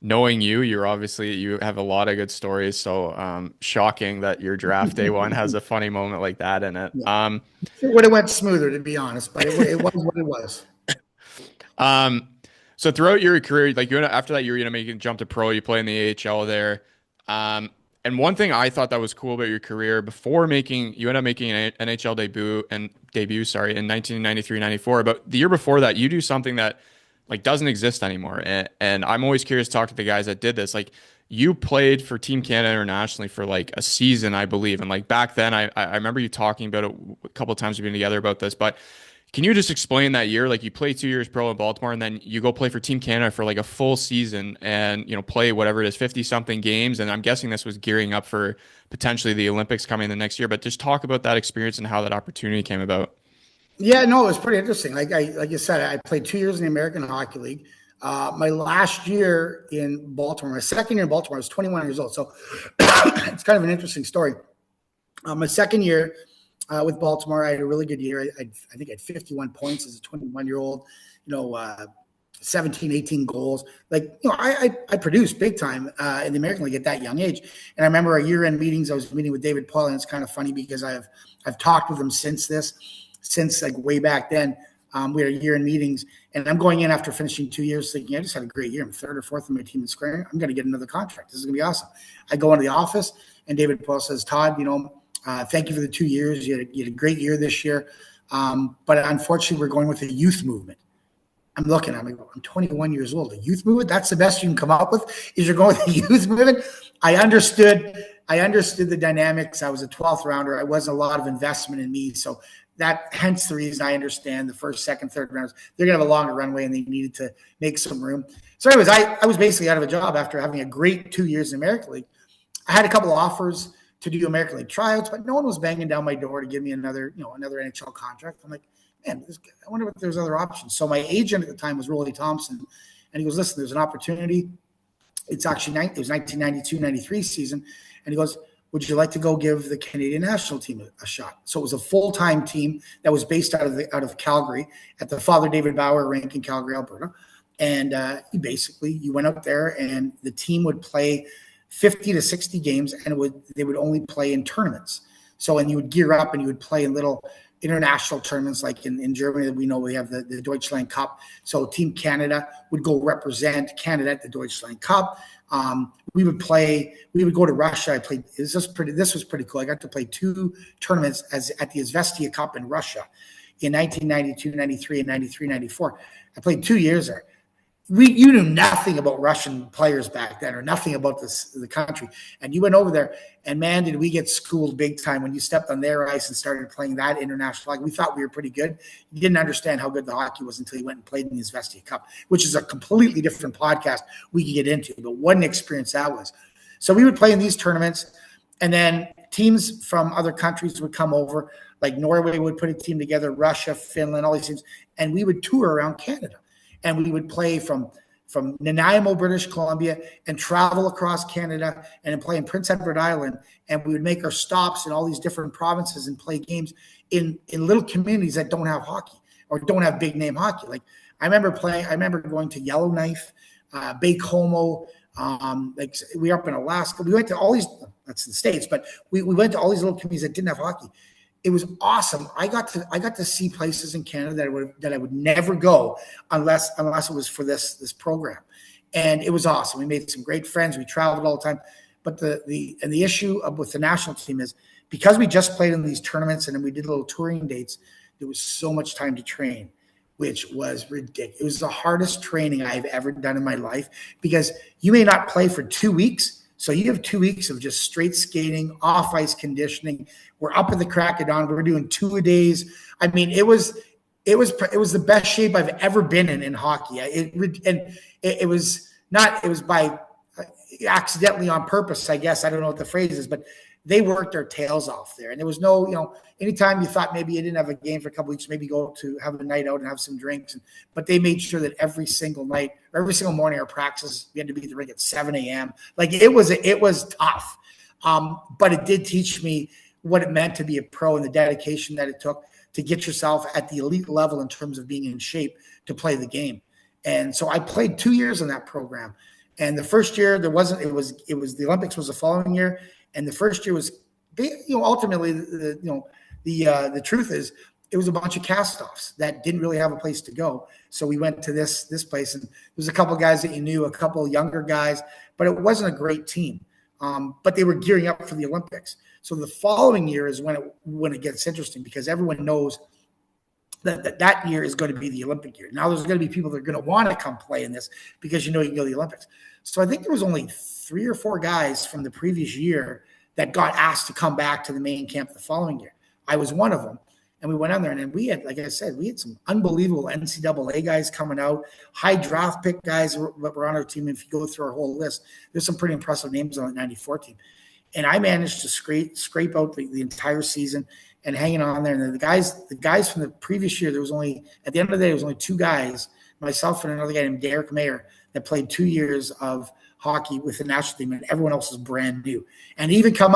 Knowing you you have a lot of good stories. So shocking that your draft day one has a funny moment like that in it. Yeah. It would have went smoother, to be honest, but it was what it was. So throughout your career, like after that, you're gonna make a jump to pro. You play in the AHL there. And one thing I thought that was cool about your career you end up making an NHL debut in 1993-94. But the year before that, you do something that like doesn't exist anymore. And I'm always curious to talk to the guys that did this. Like you played for Team Canada internationally for like a season, I believe. And like back then, I remember you talking about it a couple of times we've been together about this, but can you just explain that year? Like you play 2 years pro in Baltimore, and then you go play for Team Canada for like a full season, and play whatever it is, 50 something games. And I'm guessing this was gearing up for potentially the Olympics coming the next year. But just talk about that experience and how that opportunity came about. Yeah, no, it was pretty interesting. Like you said, I played 2 years in the American Hockey League. My last year in Baltimore, my second year in Baltimore, I was 21 years old. So it's kind of an interesting story. My second year with Baltimore, I had a really good year. I think I had 51 points as a 21-year-old, 17, 18 goals. I produced big time in the American League at that young age. And I remember our year-end meetings, I was meeting with David Poyle, and it's kind of funny because I've talked with him since like way back then. We had a year-end meetings, and I'm going in after finishing 2 years thinking, I just had a great year. I'm 3rd or 4th in my team in scoring. I'm going to get another contract. This is going to be awesome. I go into the office, and David Poyle says, Todd, thank you for the 2 years. You had a great year this year. But unfortunately, we're going with the youth movement. I'm looking, I'm 21 years old. The youth movement, that's the best you can come up with, is you're going with the youth movement. I understood the dynamics. I was a 12th rounder. I wasn't a lot of investment in me. So hence the reason I understand the 1st, 2nd, 3rd rounds, they're going to have a longer runway and they needed to make some room. So anyways, I was basically out of a job after having a great 2 years in the American League. I had a couple of offers to do American League tryouts, but no one was banging down my door to give me another NHL contract. I'm like, man, I wonder if there's other options. So my agent at the time was Rolly Thompson, and he goes, listen, there's an opportunity. It was 1992-93 season, and he goes, would you like to go give the Canadian national team a shot? So it was a full-time team that was based out of Calgary at the Father David Bauer rink in Calgary, Alberta. And you went up there, and the team would play 50 to 60 games, and they would only play in tournaments. So, and you would gear up and you would play in little international tournaments, like in Germany, we know we have the Deutschland Cup. So Team Canada would go represent Canada at the Deutschland Cup. We would go to Russia. This was pretty cool. I got to play 2 tournaments at the Izvestia Cup in Russia in 1992, 93, and 93, 94. I played 2 years there. You knew nothing about Russian players back then, or nothing about the country. And you went over there, and man, did we get schooled big time when you stepped on their ice and started playing that international hockey. We thought we were pretty good. You didn't understand how good the hockey was until you went and played in the Izvestia Cup, which is a completely different podcast we could get into. But what an experience that was. So we would play in these tournaments, and then teams from other countries would come over, like Norway would put a team together, Russia, Finland, all these teams, and we would tour around Canada. And we would play from Nanaimo, British Columbia, and travel across Canada and play in Prince Edward Island. And we would make our stops in all these different provinces and play games in little communities that don't have hockey or don't have big name hockey. Like I remember going to Yellowknife, Baie-Comeau, we were up in Alaska. We went to all these, that's the States, but we went to all these little communities that didn't have hockey. It was awesome. I got to see places in Canada that I would never go unless it was for this program, and it was awesome. We made some great friends. We traveled all the time, but the issue with the national team is because we just played in these tournaments and then we did little touring dates. There was so much time to train which was ridiculous. It was the hardest training I've ever done in my life, because you may not play for 2 weeks. So you have 2 weeks of just straight skating, off ice conditioning. We're up at the crack of dawn. We're doing 2-a-days. I mean, it was the best shape I've ever been in hockey. It was not, it was by accidentally on purpose, I guess. I don't know what the phrase is, but they worked their tails off there. And there was no, anytime you thought maybe you didn't have a game for a couple weeks, maybe go to have a night out and have some drinks. But they made sure that every single night or every single morning our practices, we had to be at the rink at 7 a.m. Like it was tough. But it did teach me what it meant to be a pro and the dedication that it took to get yourself at the elite level in terms of being in shape to play the game. And so I played 2 years in that program. And the first year it was the Olympics was the following year. And the first year was, ultimately the truth is it was a bunch of cast-offs that didn't really have a place to go. So we went to this place, and there was a couple of guys that you knew, a couple of younger guys, but it wasn't a great team. But they were gearing up for the Olympics. So the following year is when it gets interesting, because everyone knows that year is going to be the Olympic year. Now there's going to be people that are going to want to come play in this because you can go to the Olympics. So I think there was only 3 or 4 guys from the previous year that got asked to come back to the main camp the following year. I was one of them. And we went on there, and we had, like I said, we had some unbelievable NCAA guys coming out, high draft pick guys that were on our team. If you go through our whole list, there's some pretty impressive names on the 94 team. And I managed to scrape out the entire season and hanging on there. And the guys from the previous year, at the end of the day, there was only 2 guys, myself and another guy named Derek Mayer, that played 2 years of hockey with the national team, and everyone else was brand new. And it even came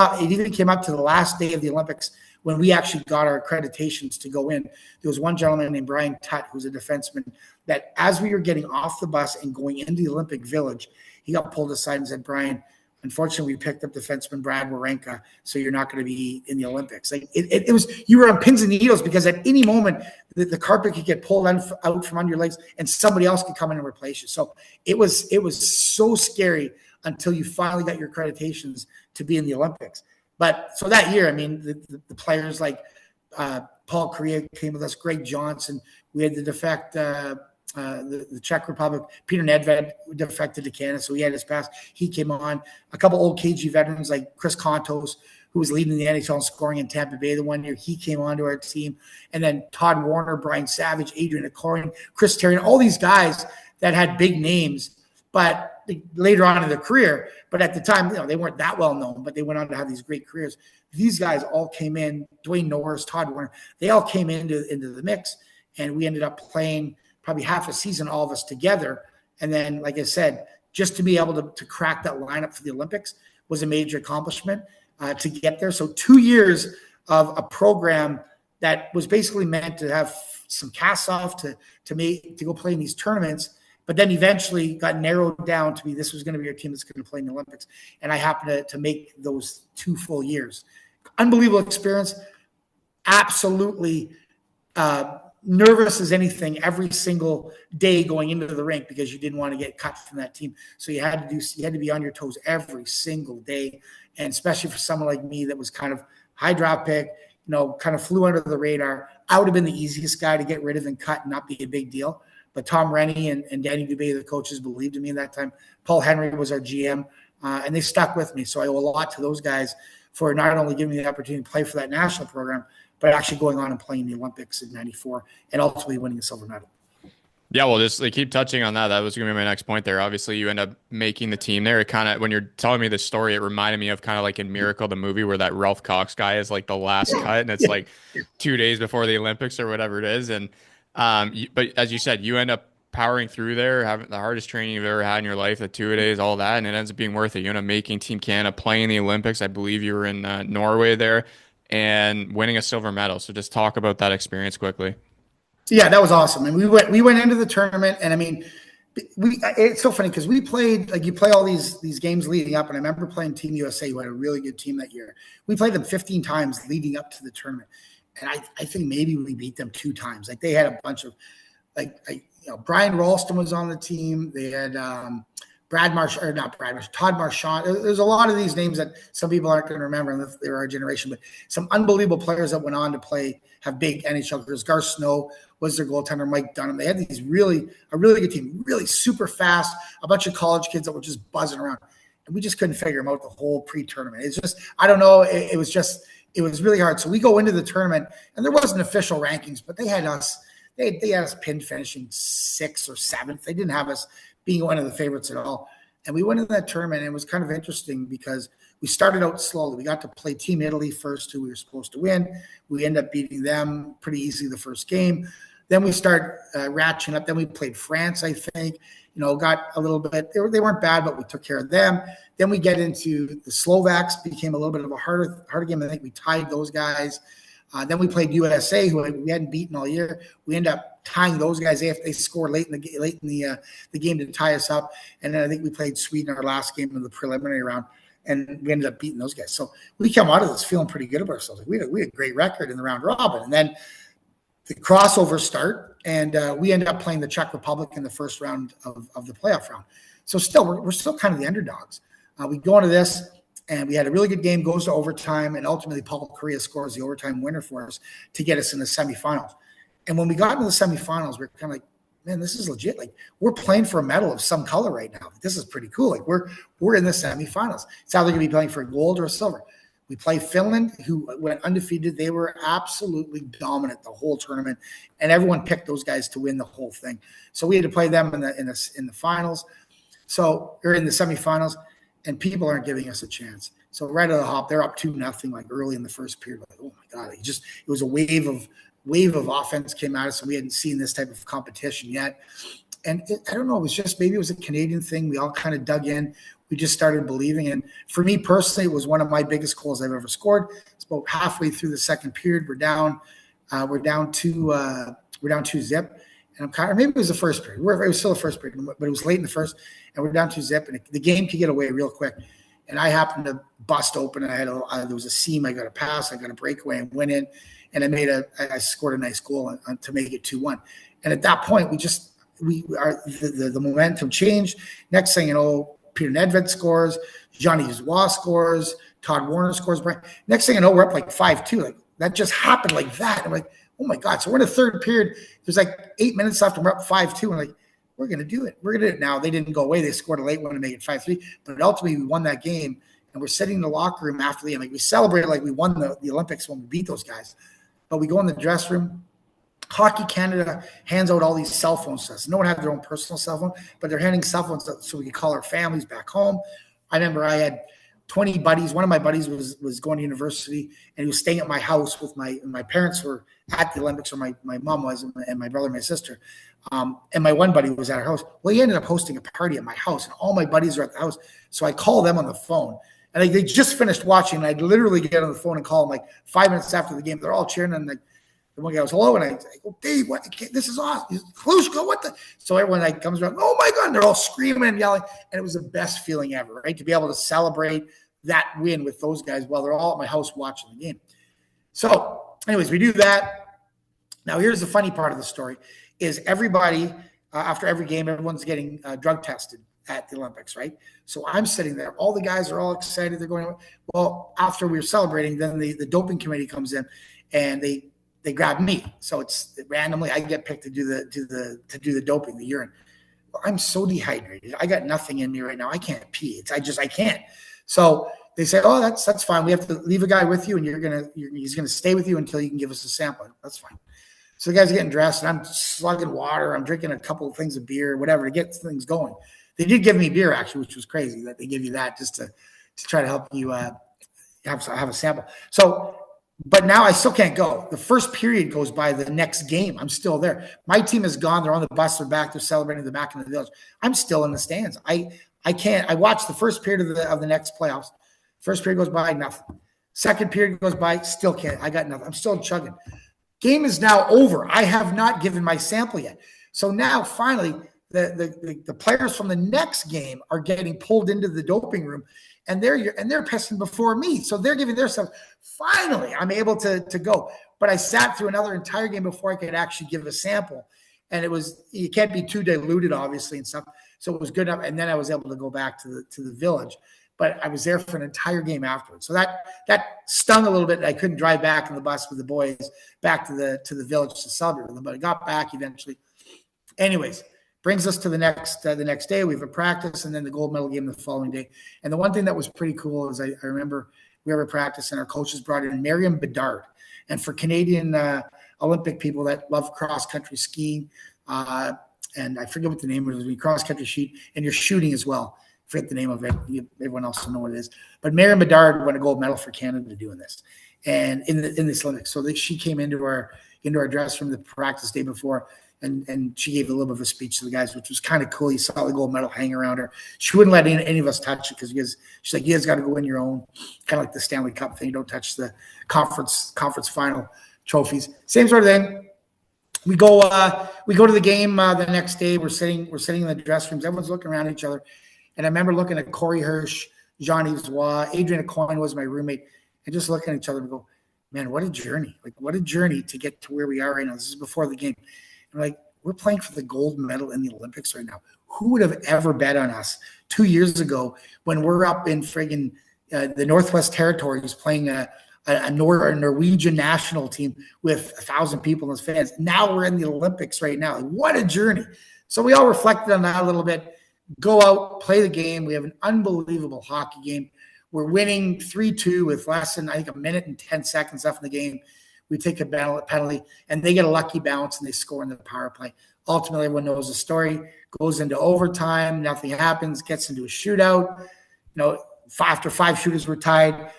up to the last day of the Olympics when we actually got our accreditations to go in. There was one gentleman named Brian Tutt, who's a defenseman, that as we were getting off the bus and going into the Olympic Village, he got pulled aside and said, "Brian, unfortunately, we picked up defenseman Brad Warenka, so you're not going to be in the Olympics." Like it was, you were on pins and needles, because at any moment the carpet could get pulled out from under your legs and somebody else could come in and replace you. So it was so scary until you finally got your accreditations to be in the Olympics. But so that year, I mean, the players like Paul Kariya came with us, Greg Johnson. We had the Czech Republic. Peter Nedved defected to Canada, so he had his pass. He came on. A couple old KG veterans like Chris Kontos, who was leading the NHL in scoring in Tampa Bay the one year. He came onto our team. And then Todd Warner, Brian Savage, Adrian Akorian, Chris Terry, all these guys that had big names, but later on in their career. But at the time, they weren't that well known, but they went on to have these great careers. These guys all came in, Dwayne Norris, Todd Warner, they all came into the mix, and we ended up playing probably half a season, all of us together. And then, like I said, just to be able to crack that lineup for the Olympics was a major accomplishment to get there. So 2 years of a program that was basically meant to have some casts off to go play in these tournaments, but then eventually got narrowed down to be, this was going to be our team that's going to play in the Olympics. And I happened to make those 2 full years. Unbelievable experience. Absolutely nervous as anything every single day going into the rink, because you didn't want to get cut from that team. So you had to be on your toes every single day. And especially for someone like me that was kind of high draft pick, kind of flew under the radar, I would have been the easiest guy to get rid of and cut and not be a big deal. But Tom Rennie and Danny Dubé, the coaches, believed in me at that time. Paul Henry was our GM, and they stuck with me. So I owe a lot to those guys for not only giving me the opportunity to play for that national program, but actually going on and playing the Olympics in '94 and ultimately winning a silver medal. Yeah, well, just keep touching on that. That was going to be my next point there. Obviously, you end up making the team there. It kind of, when you're telling me this story, it reminded me of kind of like in Miracle, the movie, where that Ralph Cox guy is like the last cut, and it's like 2 days before the Olympics or whatever it is. And but as you said, you end up powering through there, having the hardest training you've ever had in your life, the 2-a-days, all that, and it ends up being worth it. You end up making Team Canada, playing the Olympics. I believe you were in Norway there, and winning a silver medal. So just talk about that experience quickly. Yeah, that was awesome. And we went into the tournament, and I mean, it's so funny because we played, like, you play all these games leading up, and I remember playing Team USA, who had a really good team that year. We played them 15 times leading up to the tournament, and I think maybe we beat them 2 times. Like, they had a bunch of, Brian Ralston was on the team. They had Todd Marchand. There's a lot of these names that some people aren't going to remember unless they're our generation, but some unbelievable players that went on to have big NHL careers. Garth Snow was their goaltender, Mike Dunham. They had a really good team, really super fast, a bunch of college kids that were just buzzing around. And we just couldn't figure them out the whole pre-tournament. It's just, I don't know. It was really hard. So we go into the tournament, and there wasn't official rankings, but they had us pinned finishing 6th or 7th. They didn't have us being one of the favorites at all. And we went into that tournament, and it was kind of interesting because we started out slowly. We got to play Team Italy first, who we were supposed to win. We ended up beating them pretty easily the first game. Then we start ratcheting up. Then we played France, I think. Got a little bit. They weren't bad, but we took care of them. Then we get into the Slovaks, became a little bit of a harder game. I think we tied those guys. Then we played USA, who we hadn't beaten all year. We ended up tying those guys after they scored late in the game to tie us up. And then I think we played Sweden our last game in the preliminary round, and we ended up beating those guys. So we come out of this feeling pretty good about ourselves. We had a great record in the round robin. And then the crossovers start, and we ended up playing the Czech Republic in the first round of the playoff round. So still, we're still kind of the underdogs. We go into this, and we had a really good game, goes to overtime, and ultimately Paul Kariya scores the overtime winner for us to get us in the semifinals. And when we got into the semifinals, we're kind of like, man, this is legit. Like, we're playing for a medal of some color right now. This is pretty cool. Like, we're in the semifinals. It's either going to be playing for a gold or a silver. We play Finland, who went undefeated. They were absolutely dominant the whole tournament, and everyone picked those guys to win the whole thing. So we had to play them in the finals. So we're in the semifinals, and people aren't giving us a chance. So right out of the hop, they're up 2-0, like early in the first period. Like, oh my God! It was a wave of offense came at us, and we hadn't seen this type of competition yet. And I don't know, maybe it was a Canadian thing. We all kind of dug in. We just started believing. And for me personally, it was one of my biggest goals I've ever scored. It's about halfway through the second period. We're down 2-0. And maybe it was the first period. It was still the first period, but it was late in the first, and we're down 2-0, and the game could get away real quick. And I happened to bust open, and there was a seam. I got a pass, I got a breakaway, and went in, and I scored a nice goal to make it 2-1. And at that point, the momentum changed. Next thing you know, Peter Nedved scores, Johnny Dubois scores, Todd Warner scores. Next thing you know, we're up like 5-2. Like, that just happened like that. I'm like, oh my God. So we're in the third period. There's like 8 minutes left, and we're up 5-2. And like, we're going to do it. We're going to do it now. They didn't go away. They scored a late one to make it 5-3. But ultimately, we won that game, and we're sitting in the locker room after the game. Like, we celebrated like we won the Olympics when we beat those guys. But we go in the dressing room. Hockey Canada hands out all these cell phones to us. No one had their own personal cell phone, but they're handing cell phones so we could call our families back home. I remember I had 20 buddies. One of my buddies was going to university, and he was staying at my house with my parents were at the Olympics, or my mom was, and my brother and my sister. And my one buddy was at our house. Well, he ended up hosting a party at my house, and all my buddies are at the house. So I called them on the phone, and they just finished watching, and I'd literally get on the phone and call them like 5 minutes after the game. They're all cheering, and like, the one guy goes, hello, and I go, Dave, what? This is awesome. He's Hlushko, what the? So everyone like comes around, oh my God, and they're all screaming and yelling, and it was the best feeling ever, right? To be able to celebrate that win with those guys while they're all at my house watching the game. So, anyways, we do that. Now, here's the funny part of the story: is everybody after every game, everyone's getting drug tested at the Olympics, right? So I'm sitting there. All the guys are all excited. They're going, well, after we were celebrating, then the doping committee comes in, and they grab me. So it's randomly I get picked to do the doping, the urine. Well, I'm so dehydrated. I got nothing in me right now. I can't pee. I can't. So they say, oh, that's fine. We have to leave a guy with you, and he's gonna stay with you until you can give us a sample. That's fine. So the guy's getting dressed, and I'm slugging water. I'm drinking a couple of things of beer, whatever, to get things going. They did give me beer, actually, which was crazy that they give you that just to try to help you have a sample. So, but now I still can't go. The first period goes by, the next game, I'm still there. My team is gone. They're on the bus. They're back. They're celebrating. They're back in the village. I'm still in the stands. I can't. I watched the first period of the next playoffs. First period goes by, nothing. Second period goes by, still can't. I got nothing. I'm still chugging. Game is now over. I have not given my sample yet. So now finally the players from the next game are getting pulled into the doping room, and they're pissing before me. So they're giving their stuff. Finally, I'm able to go. But I sat through another entire game before I could actually give a sample. and you can't be too diluted, obviously, and stuff. So it was good enough. And then I was able to go back to the village, but I was there for an entire game afterwards. So that stung a little bit. I couldn't drive back on the bus with the boys back to the village to celebrate with them, but I got back eventually. Anyways, brings us to the next day. We have a practice and then the gold medal game the following day. And the one thing that was pretty cool is I remember we were practice and our coaches brought in Miriam Bedard. And for Canadian Olympic people that love cross-country skiing, and I forget what the name was, cross-country sheet, and you're shooting as well. I forget the name of it. Everyone else will know what it is. But Miriam Bedard won a gold medal for Canada doing this, and in this Olympics. So she came into our dress room the practice day before, and she gave a little bit of a speech to the guys, which was kind of cool. You saw the gold medal hanging around her. She wouldn't let any of us touch it because she's like, you guys got to go in your own, kind of like the Stanley Cup thing. You don't touch the conference final trophies. Same sort of thing. We go to the game the next day. We're sitting in the dress rooms. Everyone's looking around at each other. And I remember looking at Corey Hirsch, Jean-Yves Roy, Adrian Aucoin was my roommate, and just looking at each other and go, man, what a journey. Like, what a journey to get to where we are right now. This is before the game. And like, we're playing for the gold medal in the Olympics right now. Who would have ever bet on us 2 years ago when we're up in friggin' the Northwest Territories playing a Norwegian national team with 1,000 people as fans. Now we're in the Olympics right now. What a journey. So we all reflected on that a little bit. Go out, play the game. We have an unbelievable hockey game. We're winning 3-2 with less than, I think, 1 minute and 10 seconds left in the game. We take a penalty, and they get a lucky bounce, and they score in the power play. Ultimately, everyone knows the story. Goes into overtime. Nothing happens. Gets into a shootout. After 5 shooters were tied.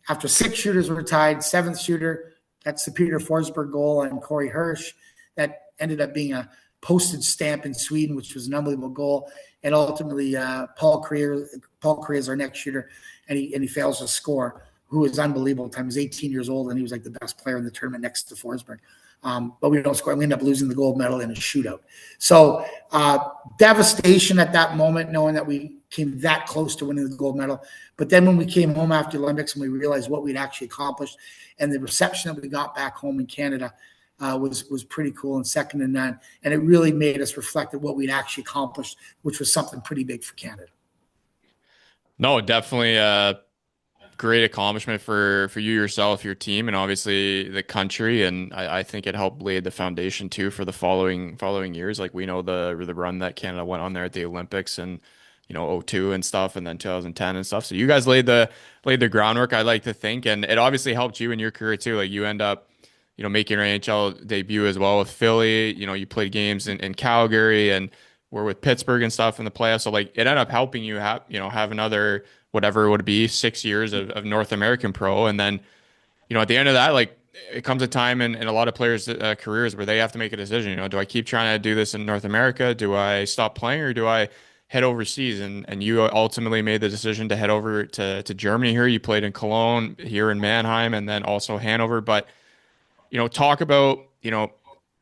After 6 shooters were tied, 7th shooter, that's the Peter Forsberg goal on Corey Hirsch. That ended up being a postage stamp in Sweden, which was an unbelievable goal. And ultimately, Paul Kariya is our next shooter, and he fails to score, who is unbelievable at the time. He was 18 years old, and he was like the best player in the tournament next to Forsberg. But we don't score. We end up losing the gold medal in a shootout. So devastation at that moment, knowing that we came that close to winning the gold medal. But then when we came home after the Olympics and we realized what we'd actually accomplished, and the reception that we got back home in Canada was pretty cool and second to none. And it really made us reflect on what we'd actually accomplished, which was something pretty big for Canada. No, definitely great accomplishment for you yourself, your team, and obviously the country. And I think it helped lay the foundation too for the following years. Like, we know the run that Canada went on there at the Olympics and 2002 and stuff, and then 2010 and stuff. So you guys laid the groundwork, I like to think, and it obviously helped you in your career too. Like, you end up making your NHL debut as well with Philly. You played games in Calgary and were with Pittsburgh and stuff in the playoffs. So like, it ended up helping you have another, whatever it would be, 6 years of North American pro. And then, at the end of that, like, it comes a time in a lot of players' careers where they have to make a decision. Do I keep trying to do this in North America? Do I stop playing, or do I head overseas? And you ultimately made the decision to head over to Germany here. You played in Cologne, here in Mannheim, and then also Hanover. But, talk about,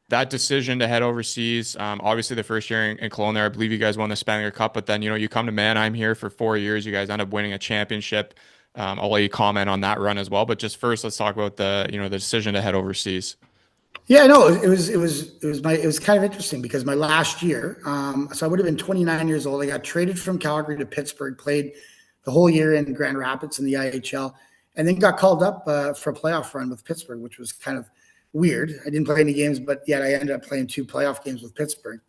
that decision to head overseas. Obviously the first year in Cologne there, I believe you guys won the Spengler Cup, but then, you come to Mannheim here for 4 years. You guys end up winning a championship. I'll let you comment on that run as well. But just first, let's talk about the decision to head overseas. Yeah, no, it was kind of interesting because my last year, so I would have been 29 years old. I got traded from Calgary to Pittsburgh, played the whole year in Grand Rapids in the IHL, and then got called up for a playoff run with Pittsburgh, which was kind of weird. I didn't play any games, but yet I ended up playing 2 playoff games with Pittsburgh.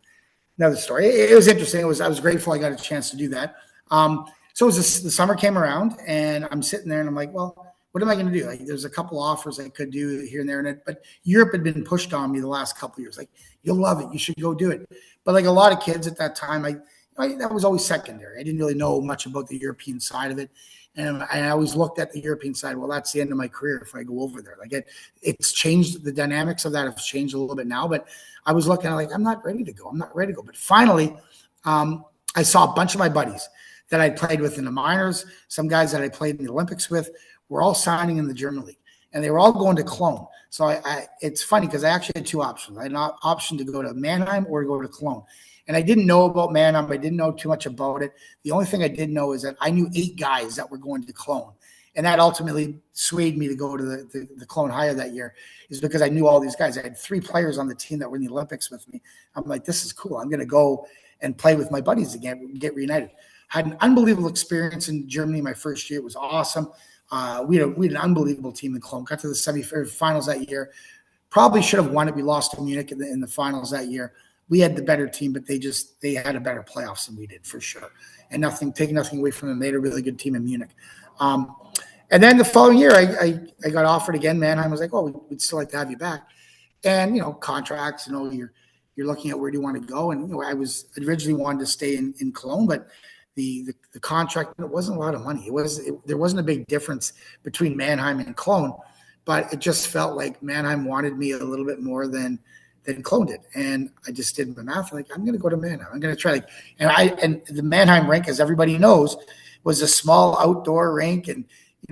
Another story. It was interesting. I was grateful I got a chance to do that. So the summer came around, and I'm sitting there, and I'm like, well, what am I going to do? Like, there's a couple offers I could do here and there, but Europe had been pushed on me the last couple of years. Like, you'll love it. You should go do it. But like a lot of kids at that time, that was always secondary. I didn't really know much about the European side of it. And I always looked at the European side. Well, that's the end of my career if I go over there. Like, it's changed. The dynamics of that have changed a little bit now. But I was looking at like, I'm not ready to go. But finally, I saw a bunch of my buddies that I played with in the minors, some guys that I played in the Olympics with, were all signing in the German league, and they were all going to Cologne. So it's funny because I actually had 2 options. I had an option to go to Mannheim or to go to Cologne. And I didn't know about Mannheim. I didn't know too much about it. The only thing I did know is that I knew 8 guys that were going to Cologne. And that ultimately swayed me to go to the Cologne Higher that year, is because I knew all these guys. I had 3 players on the team that were in the Olympics with me. I'm like, this is cool. I'm going to go and play with my buddies again, get reunited. Had an unbelievable experience in Germany my first year. It was awesome. We had an unbelievable team in Cologne. Got to the semifinals that year. Probably should have won it. We lost to Munich in the finals that year. We had the better team, but they had a better playoffs than we did for sure. And taking nothing away from them. They had a really good team in Munich. And then the following year, I got offered again. Mannheim was like, "Oh, we'd still like to have you back." And contracts. You're looking at where do you want to go. And I was originally wanted to stay in Cologne, but the contract, it wasn't a lot of money. There wasn't a big difference between Mannheim and Cologne, but it just felt like Mannheim wanted me a little bit more than Cologne did. And I just did my math. Like, I'm going to go to Mannheim. I'm going to try. And the Mannheim rink, as everybody knows, was a small outdoor rink. And,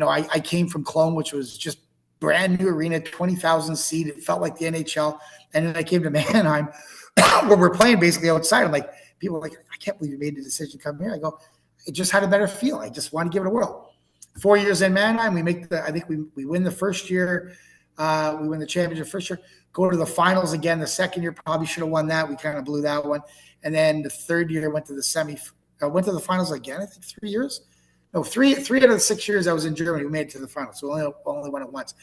I came from Cologne, which was just brand new arena, 20,000 seat. It felt like the NHL. And then I came to Mannheim where we're playing basically outside. I'm like, people are like, I can't believe you made the decision to come here. I go, it just had a better feel. I just want to give it a whirl. 4 years in Mannheim, we win the first year. We win the championship first year, go to the finals again. The second year probably should have won that. We kind of blew that one. And then the third year went to the finals again, I think 3 years. No, three out of the 6 years I was in Germany, we made it to the finals. So we only won it once.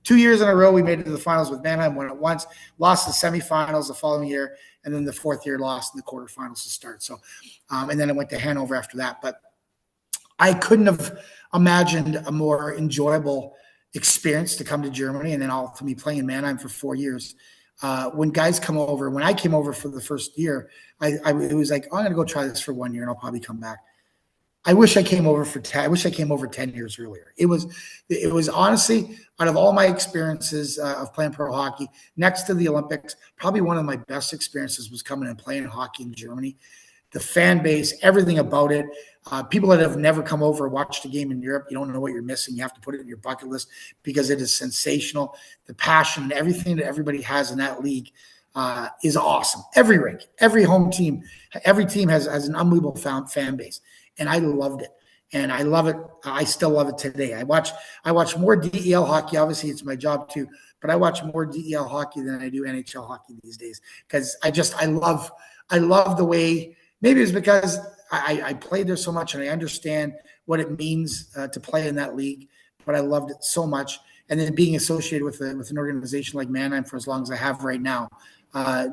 2 years in a row, we made it to the finals with Mannheim, won it once, lost the semifinals the following year, and then the fourth year lost in the quarterfinals to start. So, and then I went to Hanover after that. But I couldn't have imagined a more enjoyable experience to come to Germany, and then ultimately playing in Mannheim for 4 years. When guys come over, when I came over for the first year, it was like, I'm going to go try this for 1 year and I'll probably come back. I wish I came over 10 years earlier. It was honestly, out of all my experiences of playing pro hockey, next to the Olympics, probably one of my best experiences was coming and playing hockey in Germany. The fan base, everything about it. People that have never come over or watched a game in Europe, you don't know what you're missing. You have to put it in your bucket list because it is sensational. The passion, everything that everybody has in that league is awesome. Every rink, every home team, every team has an unbelievable fan base. And I loved it. And I love it. I still love it today. I watch more DEL hockey. Obviously, it's my job too, but I watch more DEL hockey than I do NHL hockey these days because I love the way. Maybe it's because I played there so much and I understand what it means to play in that league, but I loved it so much. And then being associated with an organization like Mannheim for as long as I have right now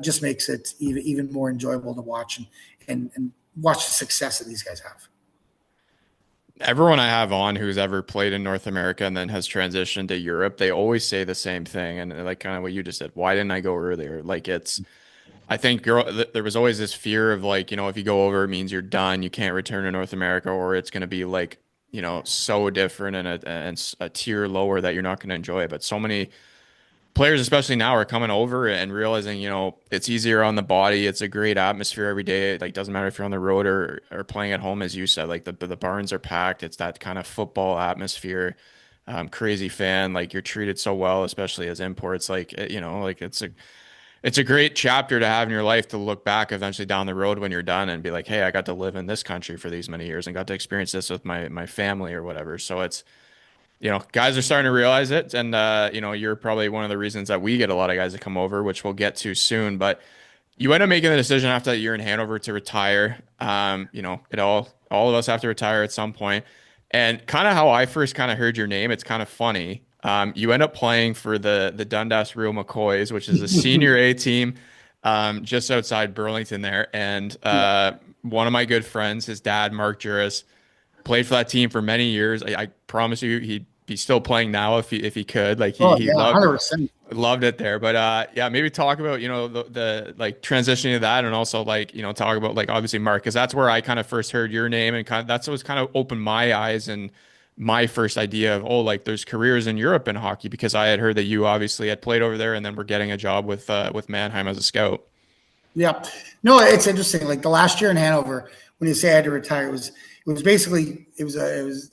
just makes it even more enjoyable to watch and watch the success that these guys have. Everyone I have on who's ever played in North America and then has transitioned to Europe, they always say the same thing. And like kind of what you just said, why didn't I go earlier? Like I think there was always this fear of like, if you go over, it means you're done. You can't return to North America, or it's going to be like, so different and a tier lower that you're not going to enjoy it. But so many players, especially now, are coming over and realizing, it's easier on the body. It's a great atmosphere every day. It like doesn't matter if you're on the road or playing at home, as you said. Like the barns are packed. It's that kind of football atmosphere. Crazy fan. Like you're treated so well, especially as imports. Like like it's a great chapter to have in your life to look back eventually down the road when you're done and be like, hey, I got to live in this country for these many years and got to experience this with my family or whatever. So it's guys are starting to realize it. And, you're probably one of the reasons that we get a lot of guys that come over, which we'll get to soon. But you end up making the decision after that year in Hanover to retire. All of us have to retire at some point. And kind of how I first kind of heard your name, it's kind of funny. You end up playing for the Dundas Real McCoys, which is a senior A team just outside Burlington there. And one of my good friends, his dad, Mark Juris, played for that team for many years. I promise you, he'd be still playing now if he could. Like he 100%. loved it there. But maybe talk about the like transitioning to that, and also like talk about like obviously Mark, because that's where I kind of first heard your name, and that's what's kind of opened my eyes and my first idea of like there's careers in Europe in hockey, because I had heard that you obviously had played over there and then were getting a job with Mannheim as a scout. Yeah, no, it's interesting. Like the last year in Hanover, when you say I had to retire, it was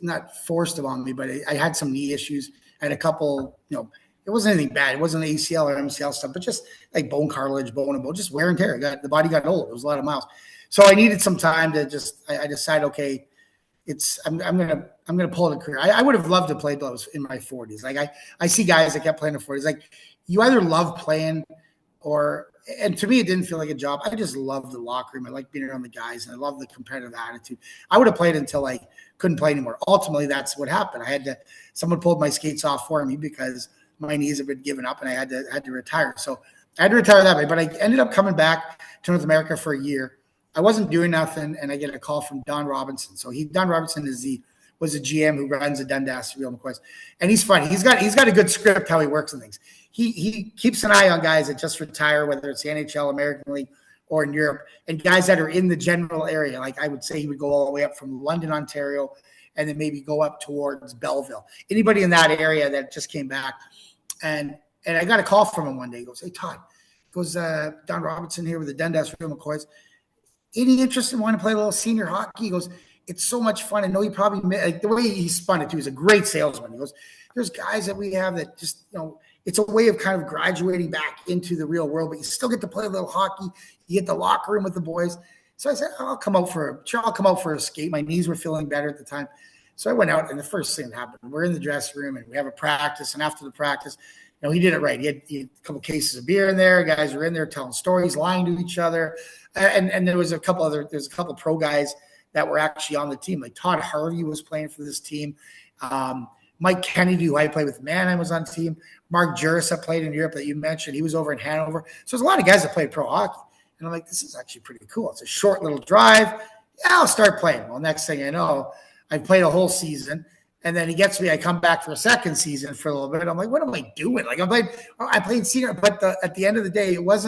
not forced upon me, but I had some knee issues. I had a couple, it wasn't anything bad. It wasn't ACL or MCL stuff, but just like bone cartilage, just wear and tear. The body got old. It was a lot of miles. So I needed some time to I decided, okay, I'm gonna pull it a career. I would have loved to play those in my 40s. Like I see guys that kept playing in the 40s. Like you either love playing or and to me it didn't feel like a job. I just love the locker room. I like being around the guys and I love the competitive attitude. I would have played until I couldn't play anymore. Ultimately, that's what happened. I had to someone pulled my skates off for me because my knees have been given up and I had to retire. So I had to retire that way. But I ended up coming back to North America for a year. I wasn't doing nothing, and I get a call from Don Robinson. So Don Robinson was a GM who runs the Dundas Real McCoys, and he's funny. He's got a good script how he works and things. He keeps an eye on guys that just retire, whether it's the NHL, American League, or in Europe, and guys that are in the general area. Like I would say, he would go all the way up from London, Ontario, and then maybe go up towards Belleville. Anybody in that area that just came back, and I got a call from him one day. He goes, "Hey Todd," goes Don Robinson here with the Dundas Real McCoys. Any interest in wanting to play a little senior hockey? He goes, it's so much fun. I know he probably, like the way he spun it too, he's a great salesman. He goes, there's guys that we have that just, it's a way of kind of graduating back into the real world, but you still get to play a little hockey. You get the locker room with the boys. So I said, I'll come out for a skate. My knees were feeling better at the time. So I went out and the first thing that happened, we're in the dressing room and we have a practice. And after the practice, he did it right. He had a couple of cases of beer in there. Guys were in there telling stories, lying to each other. And there's a couple pro guys that were actually on the team. Like Todd Harvey was playing for this team. Mike Kennedy, who I played with Mannheim, was on the team. Mark Jurisa played in Europe that you mentioned. He was over in Hanover. So there's a lot of guys that played pro hockey. And I'm like, this is actually pretty cool. It's a short little drive. Yeah, I'll start playing. Well, next thing I know, I've played a whole season. And then he gets me. I come back for a second season for a little bit. I'm like, what am I doing? Like I played senior, but at the end of the day, it was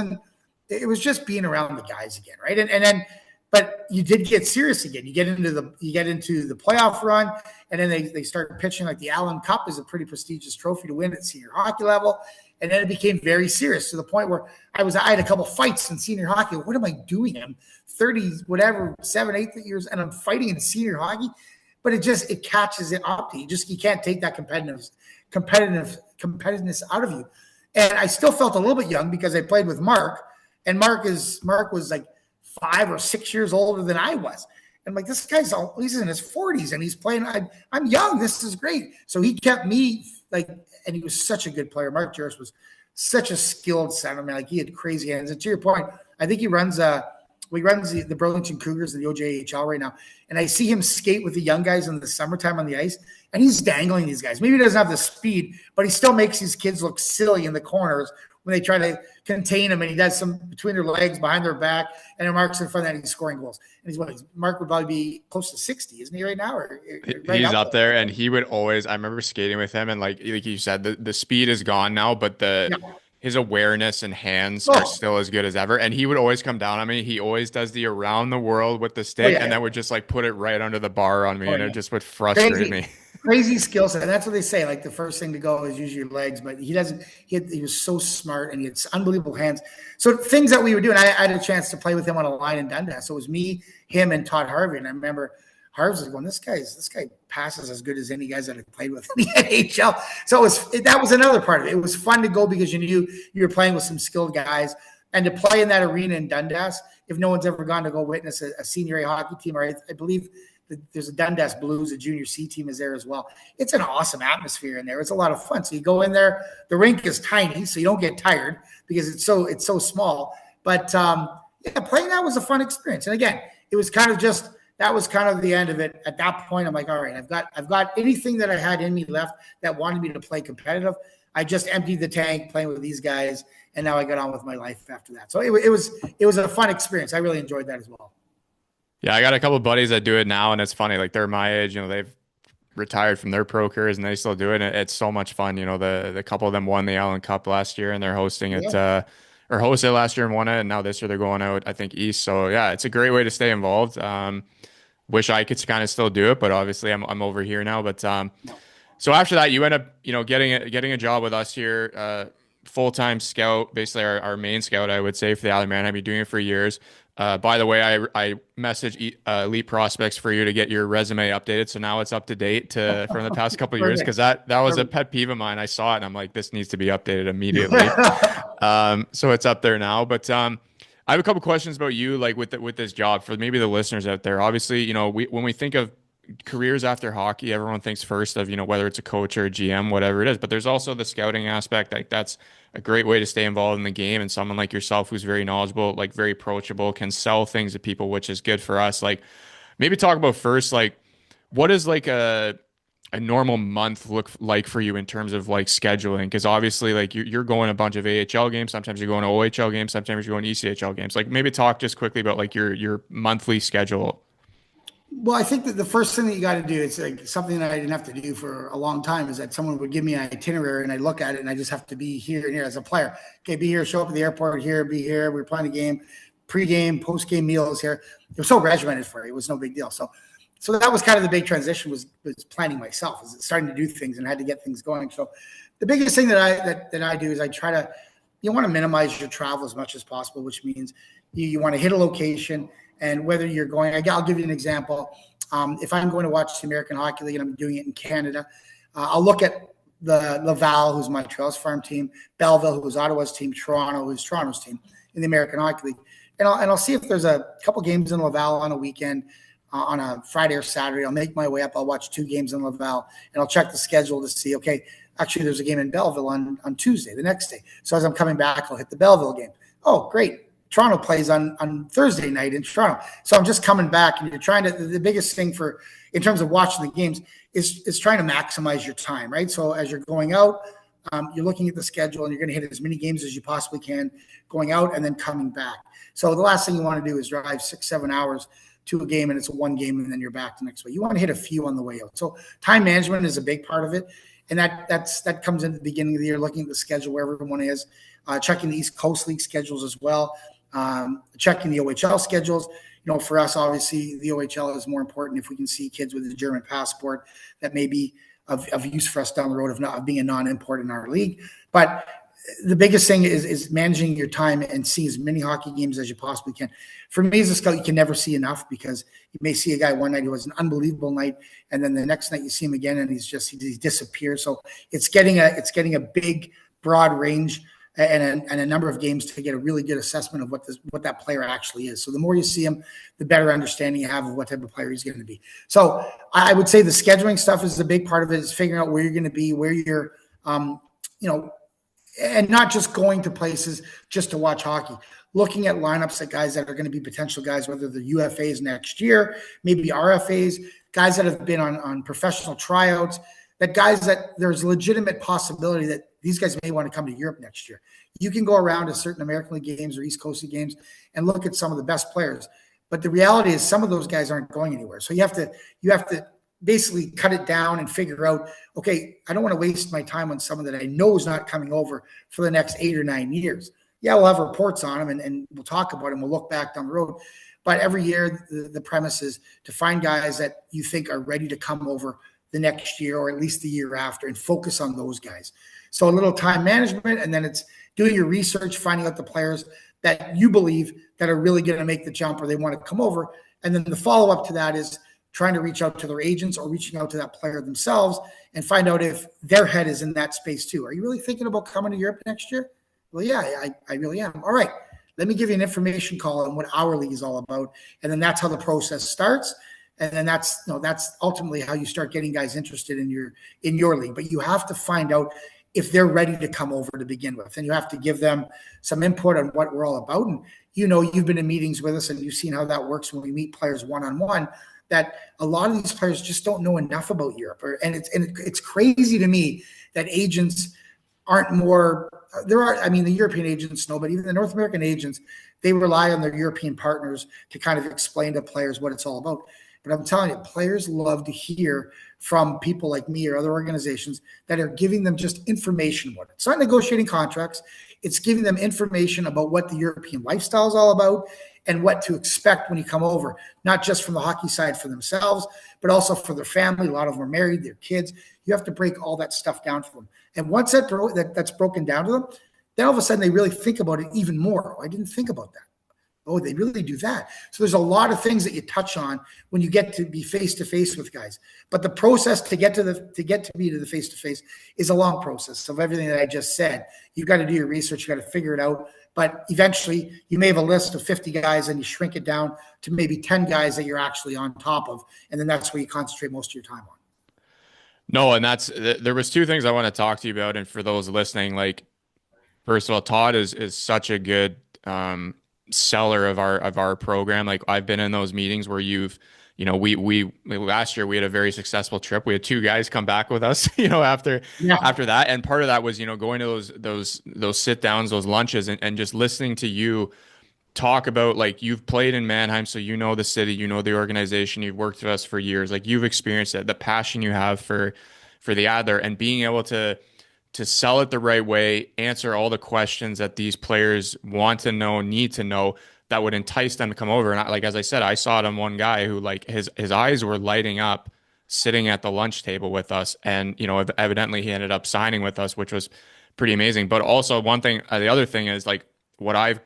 just being around the guys again, right? And then, but you did get serious again. You get into the playoff run, and then they start pitching. Like the Allen Cup is a pretty prestigious trophy to win at senior hockey level, and then it became very serious to the point where I had a couple fights in senior hockey. What am I doing? I'm 30, whatever, 7, 8 years, and I'm fighting in senior hockey. But it catches it up to you. You can't take that competitiveness out of you. And I still felt a little bit young because I played with Mark, and Mark was like 5 or 6 years older than I was. And I'm like, this guy's he's in his 40s and he's playing. I'm young. This is great. So he kept me and he was such a good player. Mark Juris was such a skilled centerman. Like he had crazy hands. And to your point, I think he runs the Burlington Cougars and the OJHL right now. And I see him skate with the young guys in the summertime on the ice, and he's dangling these guys. Maybe he doesn't have the speed, but he still makes these kids look silly in the corners when they try to contain him, and he does some between their legs, behind their back, and then Mark's in front of that, and he's scoring goals. And Mark would probably be close to 60, isn't he right now? Or right He's up there, and he would always, I remember skating with him, and like you said, the speed is gone now, but his awareness and hands are still as good as ever. And he would always come down on me. He always does the around the world with the stick, and then would just like put it right under the bar on me, and it just would frustrate me. Crazy skill set. And that's what they say. Like the first thing to go is use your legs, but he doesn't. He was so smart, and he had unbelievable hands. So things that we were doing, I had a chance to play with him on a line in Dundas. So it was me, him, and Todd Harvey. And I remember Harvey was going, this guy passes as good as any guys that I played with in the NHL. So that was another part of it. It was fun to go because you knew you were playing with some skilled guys, and to play in that arena in Dundas. If no one's ever gone to go witness a senior A hockey team, or I believe there's a Dundas Blues, a junior C team is there as well. It's an awesome atmosphere in there. It's a lot of fun. So you go in there, the rink is tiny, so you don't get tired because it's so small. But playing that was a fun experience. And again, it was kind of that was kind of the end of it. At that point, I'm like, all right, I've got anything that I had in me left that wanted me to play competitive. I just emptied the tank playing with these guys, and now I got on with my life after that. So it was a fun experience. I really enjoyed that as well. Yeah, I got a couple of buddies that do it now, and it's funny. Like they're my age, they've retired from their pro careers, and they still do it. And it's so much fun. The couple of them won the Allen Cup last year, and they're hosting it, or hosted last year and won it, and now this year they're going out, I think, east. So yeah, it's a great way to stay involved. Wish I could kind of still do it, but obviously I'm over here now. But so after that, you end up, getting a job with us here, full-time scout, basically our main scout, I would say, for the Adler Mannheim. You're doing it for years. By the way, I messaged Elite Prospects for you to get your resume updated, so now it's up to date from the past couple of years, because that was a pet peeve of mine. I saw it and I'm like, this needs to be updated immediately. So it's up there now. But I have a couple questions about you, like with this job, for maybe the listeners out there. Obviously, when we think of careers after hockey, everyone thinks first of, whether it's a coach or a GM, whatever it is. But there's also the scouting aspect. Like that's a great way to stay involved in the game. And someone like yourself who's very knowledgeable, like very approachable, can sell things to people, which is good for us. Like maybe talk about first, like what is like a normal month look like for you in terms of like scheduling? Because obviously, like you're going a bunch of AHL games, sometimes you're going to OHL games, sometimes you're going ECHL games. Like maybe talk just quickly about like your monthly schedule. Well, I think that the first thing that you got to do, it's like something that I didn't have to do for a long time, is that someone would give me an itinerary and I look at it and I just have to be here and here as a player. Okay, be here, show up at the airport here, be here. We're playing a game, pre-game, post-game meals here. It was so regimented for it. It was no big deal. So that was kind of the big transition, was planning myself, is starting to do things and had to get things going. So the biggest thing that I do is I try to, you want to minimize your travel as much as possible, which means you want to hit a location. And whether you're going, I'll give you an example. If I'm going to watch the American Hockey League and I'm doing it in Canada, I'll look at the Laval, who's Montreal's farm team, Belleville, who's Ottawa's team, Toronto, who's Toronto's team in the American Hockey League. And I'll see if there's a couple games in Laval on a weekend, on a Friday or Saturday. I'll make my way up. I'll watch 2 games in Laval, and I'll check the schedule to see, okay, actually there's a game in Belleville on Tuesday, the next day. So as I'm coming back, I'll hit the Belleville game. Oh, great. Toronto plays on Thursday night in Toronto. So I'm just coming back, and you're trying to, the biggest thing in terms of watching the games is trying to maximize your time, right? So as you're going out, you're looking at the schedule and you're going to hit as many games as you possibly can going out and then coming back. So the last thing you want to do is drive 6-7 hours to a game and it's a 1 game and then you're back the next way. You want to hit a few on the way out. So time management is a big part of it. And that comes in at the beginning of the year, looking at the schedule where everyone is, checking the East Coast League schedules as well. Checking the OHL schedules. For us, obviously, the OHL is more important if we can see kids with a German passport that may be of use for us down the road of being a non-import in our league. But the biggest thing is managing your time and seeing as many hockey games as you possibly can. For me as a scout, you can never see enough, because you may see a guy one night who has an unbelievable night, and then the next night you see him again and he disappears. So it's getting a big, broad range and a number of games to get a really good assessment of what that player actually is. So the more you see him, the better understanding you have of what type of player he's going to be. So I would say the scheduling stuff is a big part of it, is figuring out where you're going to be, where you're, and not just going to places just to watch hockey. Looking at lineups at guys that are going to be potential guys, whether they're UFAs next year, maybe RFAs, guys that have been on professional tryouts, that guys that there's legitimate possibility that these guys may want to come to Europe next year. You can go around to certain American League games or East Coast League games and look at some of the best players. But the reality is some of those guys aren't going anywhere. So you have to basically cut it down and figure out, okay, I don't want to waste my time on someone that I know is not coming over for the next 8 or 9 years. Yeah, we'll have reports on him and we'll talk about him. We'll look back down the road. But every year, the premise is to find guys that you think are ready to come over the next year or at least the year after, and focus on those guys. So a little time management, and then it's doing your research, finding out the players that you believe that are really going to make the jump or they want to come over. And then the follow-up to that is trying to reach out to their agents or reaching out to that player themselves and find out if their head is in that space too. Are you really thinking about coming to Europe next year? Well, yeah, I really am. All right, let me give you an information call on what our league is all about. And then that's how the process starts. And then that's ultimately how you start getting guys interested in your league. But you have to find out if they're ready to come over to begin with, and you have to give them some input on what we're all about. And you've been in meetings with us and you've seen how that works when we meet players one-on-one, that a lot of these players just don't know enough about Europe. And it's crazy to me that agents aren't more. The European agents know, but even the North American agents, they rely on their European partners to kind of explain to players what it's all about. But I'm telling you, players love to hear from people like me or other organizations that are giving them just information about it. It's not negotiating contracts. It's giving them information about what the European lifestyle is all about and what to expect when you come over, not just from the hockey side for themselves, but also for their family. A lot of them are married, their kids. You have to break all that stuff down for them. And once that's broken down to them, then all of a sudden they really think about it even more. Oh, I didn't think about that. Oh, they really do that. So there's a lot of things that you touch on when you get to be face to face with guys. But the process to get to the face to face is a long process of everything that I just said. You've got to do your research. You got to figure it out. but eventually you may have a list of 50 guys and you shrink it down to maybe 10 guys that you're actually on top of. And then that's where you concentrate most of your time on. No, and there was two things I want to talk to you about. And for those listening, like, first of all, Todd is such a good seller of our program. Like, I've been in those meetings where we last year we had a very successful trip. We had two guys come back with us, Yeah. after that. And part of that was, going to those sit downs, those lunches, and just listening to you talk about, like, you've played in Mannheim, so you know the city, you know the organization, you've worked with us for years, like, you've experienced it, the passion you have for the Adler, and being able to sell it the right way, answer all the questions that these players want to know, need to know, that would entice them to come over. And like, as I said, I saw it on one guy who, like, his eyes were lighting up sitting at the lunch table with us. And, evidently he ended up signing with us, which was pretty amazing. But also one thing, the other thing is, like, what I've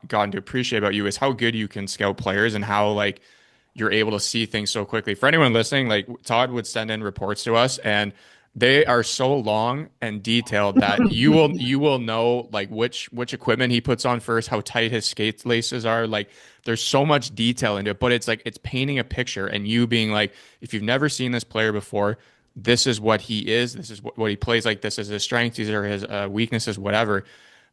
gotten to appreciate about you is how good you can scout players and how, like, you're able to see things so quickly. For anyone listening, like, Todd would send in reports to us, and they are so long and detailed that you will know, like, which equipment he puts on first, how tight his skate laces are. Like, there's so much detail into it, but it's like, it's painting a picture, and you being like, if you've never seen this player before, this is what he is, this is what he plays like, this is his strengths, these are his weaknesses, whatever.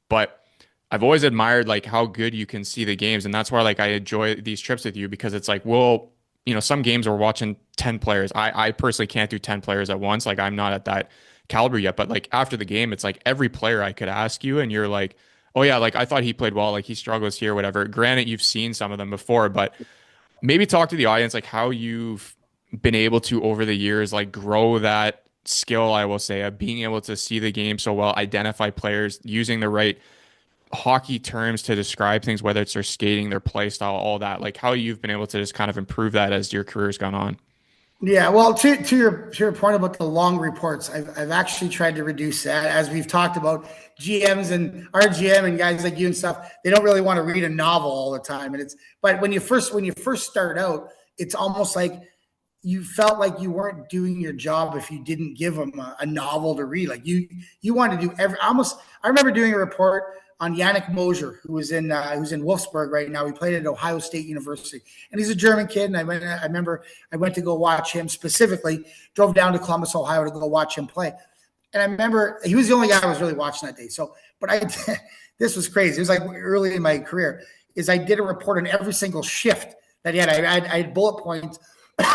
But I've always admired, like, how good you can see the games, and that's why, like, I enjoy these trips with you, because it's like, some games we're watching 10 players. I personally can't do 10 players at once. Like, I'm not at that caliber yet, but, like, after the game, it's like every player I could ask you and you're like, oh yeah, like, I thought he played well, like, he struggles here, whatever. Granted, you've seen some of them before, but maybe talk to the audience, like, how you've been able to, over the years, like, grow that skill, I will say, of being able to see the game so well, identify players, using the right hockey terms to describe things, whether it's their skating, their play style, all that, like, how you've been able to just kind of improve that as your career's gone on. Yeah, well, to your point about the long reports, I've actually tried to reduce that. As we've talked about, GMs and RGM and guys like you and stuff, they don't really want to read a novel all the time. But when you first start out, it's almost like you felt like you weren't doing your job if you didn't give them a novel to read. Like, you want to do every almost. I remember doing a report on Yannick Moser, who's in Wolfsburg right now. He played at Ohio State University, and he's a German kid. And I remember I went to go watch him specifically. Drove down to Columbus, Ohio, to go watch him play. And I remember he was the only guy I was really watching that day. So, but this was crazy. It was like early in my career. Is I did a report on every single shift that he had. I had bullet points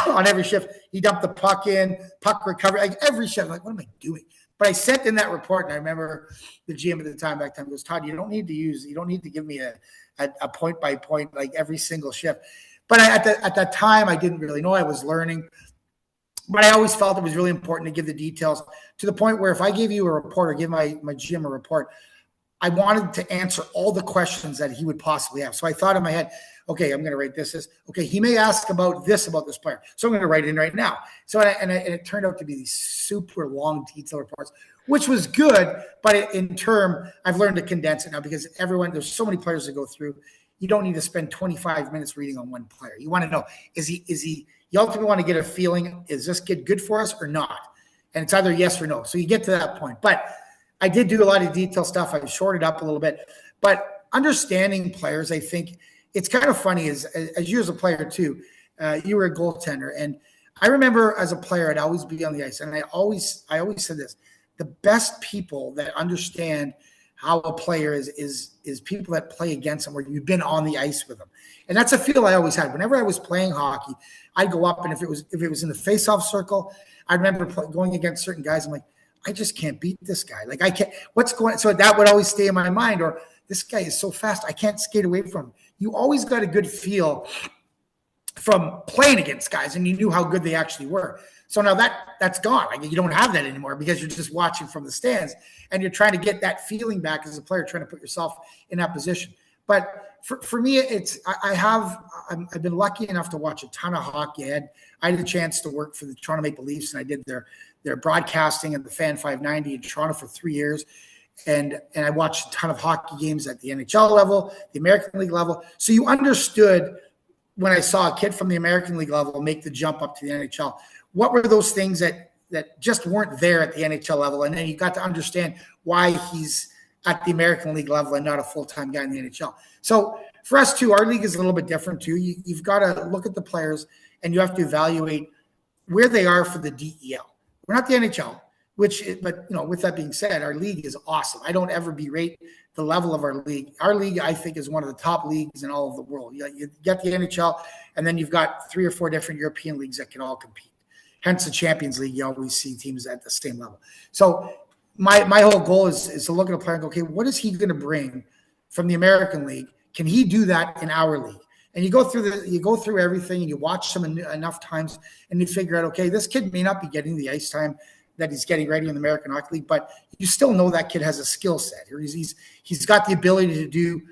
on every shift. He dumped the puck in, puck recovery, like every shift. I'm like, what am I doing? But I sent in that report, and I remember the GM at the time back then goes, Todd, you don't need to give me a point by point, like every single shift. But at that time, I didn't really know. I was learning. But I always felt it was really important to give the details, to the point where if I gave you a report or give my GM a report, I wanted to answer all the questions that he would possibly have. So I thought in my head, okay, I'm going to write this. Okay, he may ask about this player. So I'm going to write it in right now. So, and it turned out to be these super long detailed reports, which was good. But in term, I've learned to condense it now, because there's so many players to go through. You don't need to spend 25 minutes reading on one player. You want to know, you ultimately want to get a feeling, is this kid good for us or not? And it's either yes or no. So you get to that point. But I did do a lot of detailed stuff. I've shorted up a little bit. But understanding players, I think, it's kind of funny as you as a player too, you were a goaltender. And I remember as a player, I'd always be on the ice. And I always said this, the best people that understand how a player is people that play against them, where you've been on the ice with them. And that's a feel I always had. Whenever I was playing hockey, I'd go up, and if it was in the face-off circle, I remember going against certain guys. I'm like, I just can't beat this guy. Like, I can't, what's going on? So that would always stay in my mind. Or this guy is so fast, I can't skate away from him. You always got a good feel from playing against guys, and you knew how good they actually were. So now that's gone. Like, you don't have that anymore, because you're just watching from the stands, and you're trying to get that feeling back as a player, trying to put yourself in that position. But for me, I've been lucky enough to watch a ton of hockey. I had a chance to work for the Toronto Maple Leafs, and I did their broadcasting and the Fan 590 in Toronto for 3 years. And I watched a ton of hockey games at the NHL level, the American League level. So you understood, when I saw a kid from the American League level make the jump up to the NHL, what were those things that just weren't there at the NHL level? And then you got to understand why he's at the American League level and not a full-time guy in the NHL. So for us too, our league is a little bit different too. You've got to look at the players and you have to evaluate where they are for the DEL. We're not the NHL, but with that being said, our league is awesome. I don't ever berate the level of our league. Our league, I think, is one of the top leagues in all of the world. You get the NHL, and then you've got 3 or 4 different European leagues that can all compete. Hence the Champions League, you always see teams at the same level. So my whole goal is to look at a player and go, okay, what is he going to bring from the American League? Can he do that in our league? And you go through everything, and you watch them enough times, and you figure out, okay, this kid may not be getting the ice time that he's getting ready in the American Hockey League, but you still know that kid has a skill set. He's got the ability to do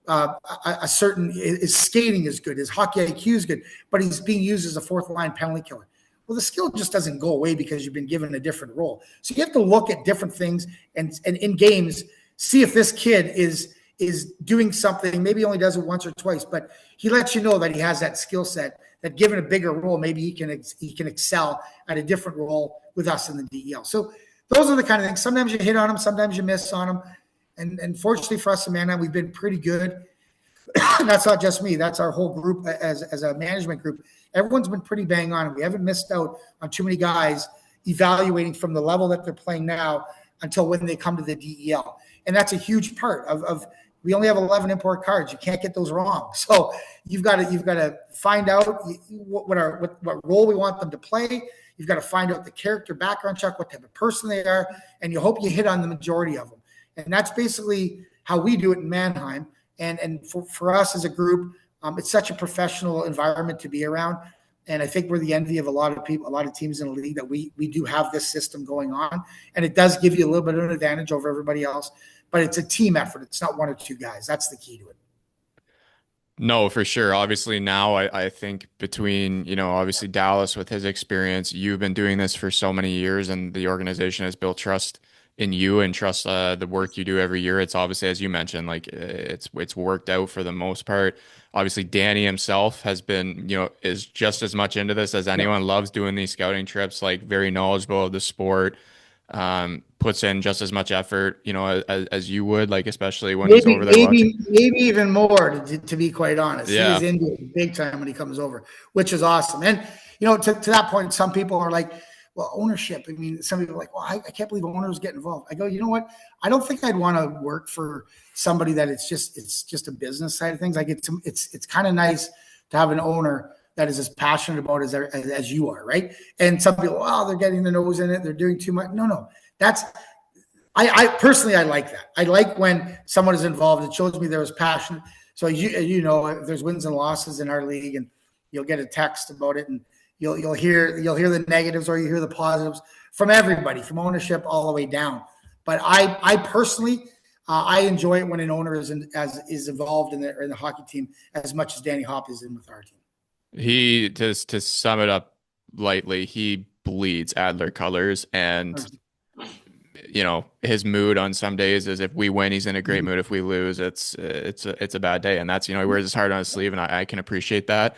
a certain. His skating is good, his hockey IQ is good, but he's being used as a fourth line penalty killer. Well, the skill just doesn't go away because you've been given a different role. So you have to look at different things and in games see if this kid is doing something. Maybe he only does it once or twice, but he lets you know that he has that skill set, that given a bigger role, maybe he can excel at a different role with us in the DEL. So those are the kind of things. Sometimes you hit on them, sometimes you miss on them. And fortunately for us in Mannheim, we've been pretty good. That's not just me. That's our whole group as a management group. Everyone's been pretty bang on. We haven't missed out on too many guys evaluating from the level that they're playing now until when they come to the DEL. And that's a huge part of we only have 11 import cards. You can't get those wrong. So you've got to find out what role we want them to play. You've got to find out the character background check, what type of person they are, and you hope you hit on the majority of them. And that's basically how we do it in Mannheim. And for us as a group, it's such a professional environment to be around. And I think we're the envy of a lot of people, a lot of teams in the league, that we do have this system going on. And it does give you a little bit of an advantage over everybody else. But it's a team effort. It's not 1 or 2 guys. That's the key to it. No, for sure. Obviously now I think between, obviously Dallas with his experience, you've been doing this for so many years and the organization has built trust in you and trust the work you do every year. It's obviously, as you mentioned, like it's worked out for the most part. Obviously, Danny himself has been, is just as much into this as anyone, loves doing these scouting trips, like very knowledgeable of the sport, puts in just as much effort, as you would, like, especially when he's over there watching. Maybe even more, to be quite honest. Yeah. He is into it big time when he comes over, which is awesome. And, to that point, some people are like, well, ownership. I mean, some people are like, well, I can't believe owners get involved. I go, you know what? I don't think I'd want to work for somebody that it's just a business side of things. Like it's kind of nice to have an owner that is as passionate about it as you are, right? And some people, they're getting their nose in it. They're doing too much. No. I personally, I like that. I like when someone is involved. It shows me there is passion. So if there's wins and losses in our league, and you'll get a text about it, and you'll hear the negatives or you hear the positives from everybody, from ownership all the way down. But I personally, I enjoy it when an owner is involved in the hockey team as much as Danny Hopp is in with our team. He, just to sum it up lightly, he bleeds Adler colors, and his mood on some days is if we win, he's in a great mood. If we lose, it's a bad day, and that's he wears his heart on his sleeve, and I can appreciate that.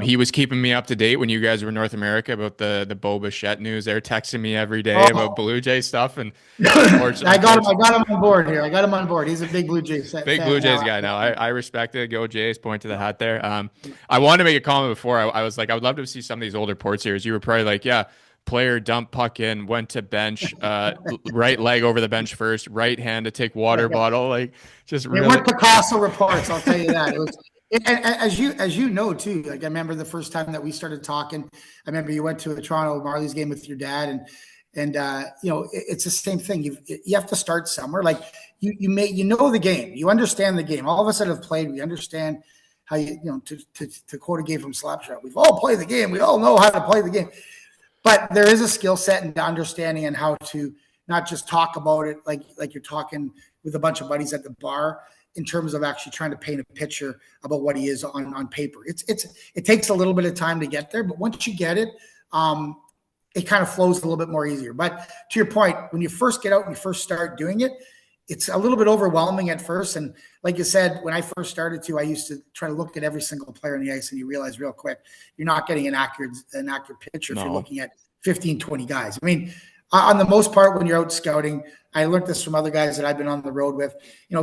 He was keeping me up to date when you guys were in North America about the Bo Bichette news. They're texting me every day about Blue Jay stuff, and I got him on board here. I got him on board. He's a big Blue Jays fan. Big Blue Jays guy now. I respect it. Go Jays. Point to the hat there. I wanted to make a comment before. I was like, I would love to see some of these older port series. You were probably like, yeah, player dump puck in, went to bench, right leg over the bench first, right hand to take water bottle. Like, just really. They weren't Picasso reports, I'll tell you that. It was. And as you know too, like I remember the first time that we started talking. I remember you went to a Toronto Marlies game with your dad, and it's the same thing. You have to start somewhere. Like you know the game, you understand the game. All of us that have played, we understand how to quote a game from Slapshot. We've all played the game. We all know how to play the game. But there is a skill set and understanding and how to not just talk about it like you're talking with a bunch of buddies at the bar, in terms of actually trying to paint a picture about what he is on paper. It takes a little bit of time to get there, but once you get it, it kind of flows a little bit more easier. But to your point, when you first get out and you first start doing it, it's a little bit overwhelming at first. And like you said, when I first started I used to try to look at every single player on the ice, and you realize real quick, you're not getting an accurate picture if you're looking at 15, 20 guys. I mean, On the most part, when you're out scouting, I learned this from other guys that I've been on the road with.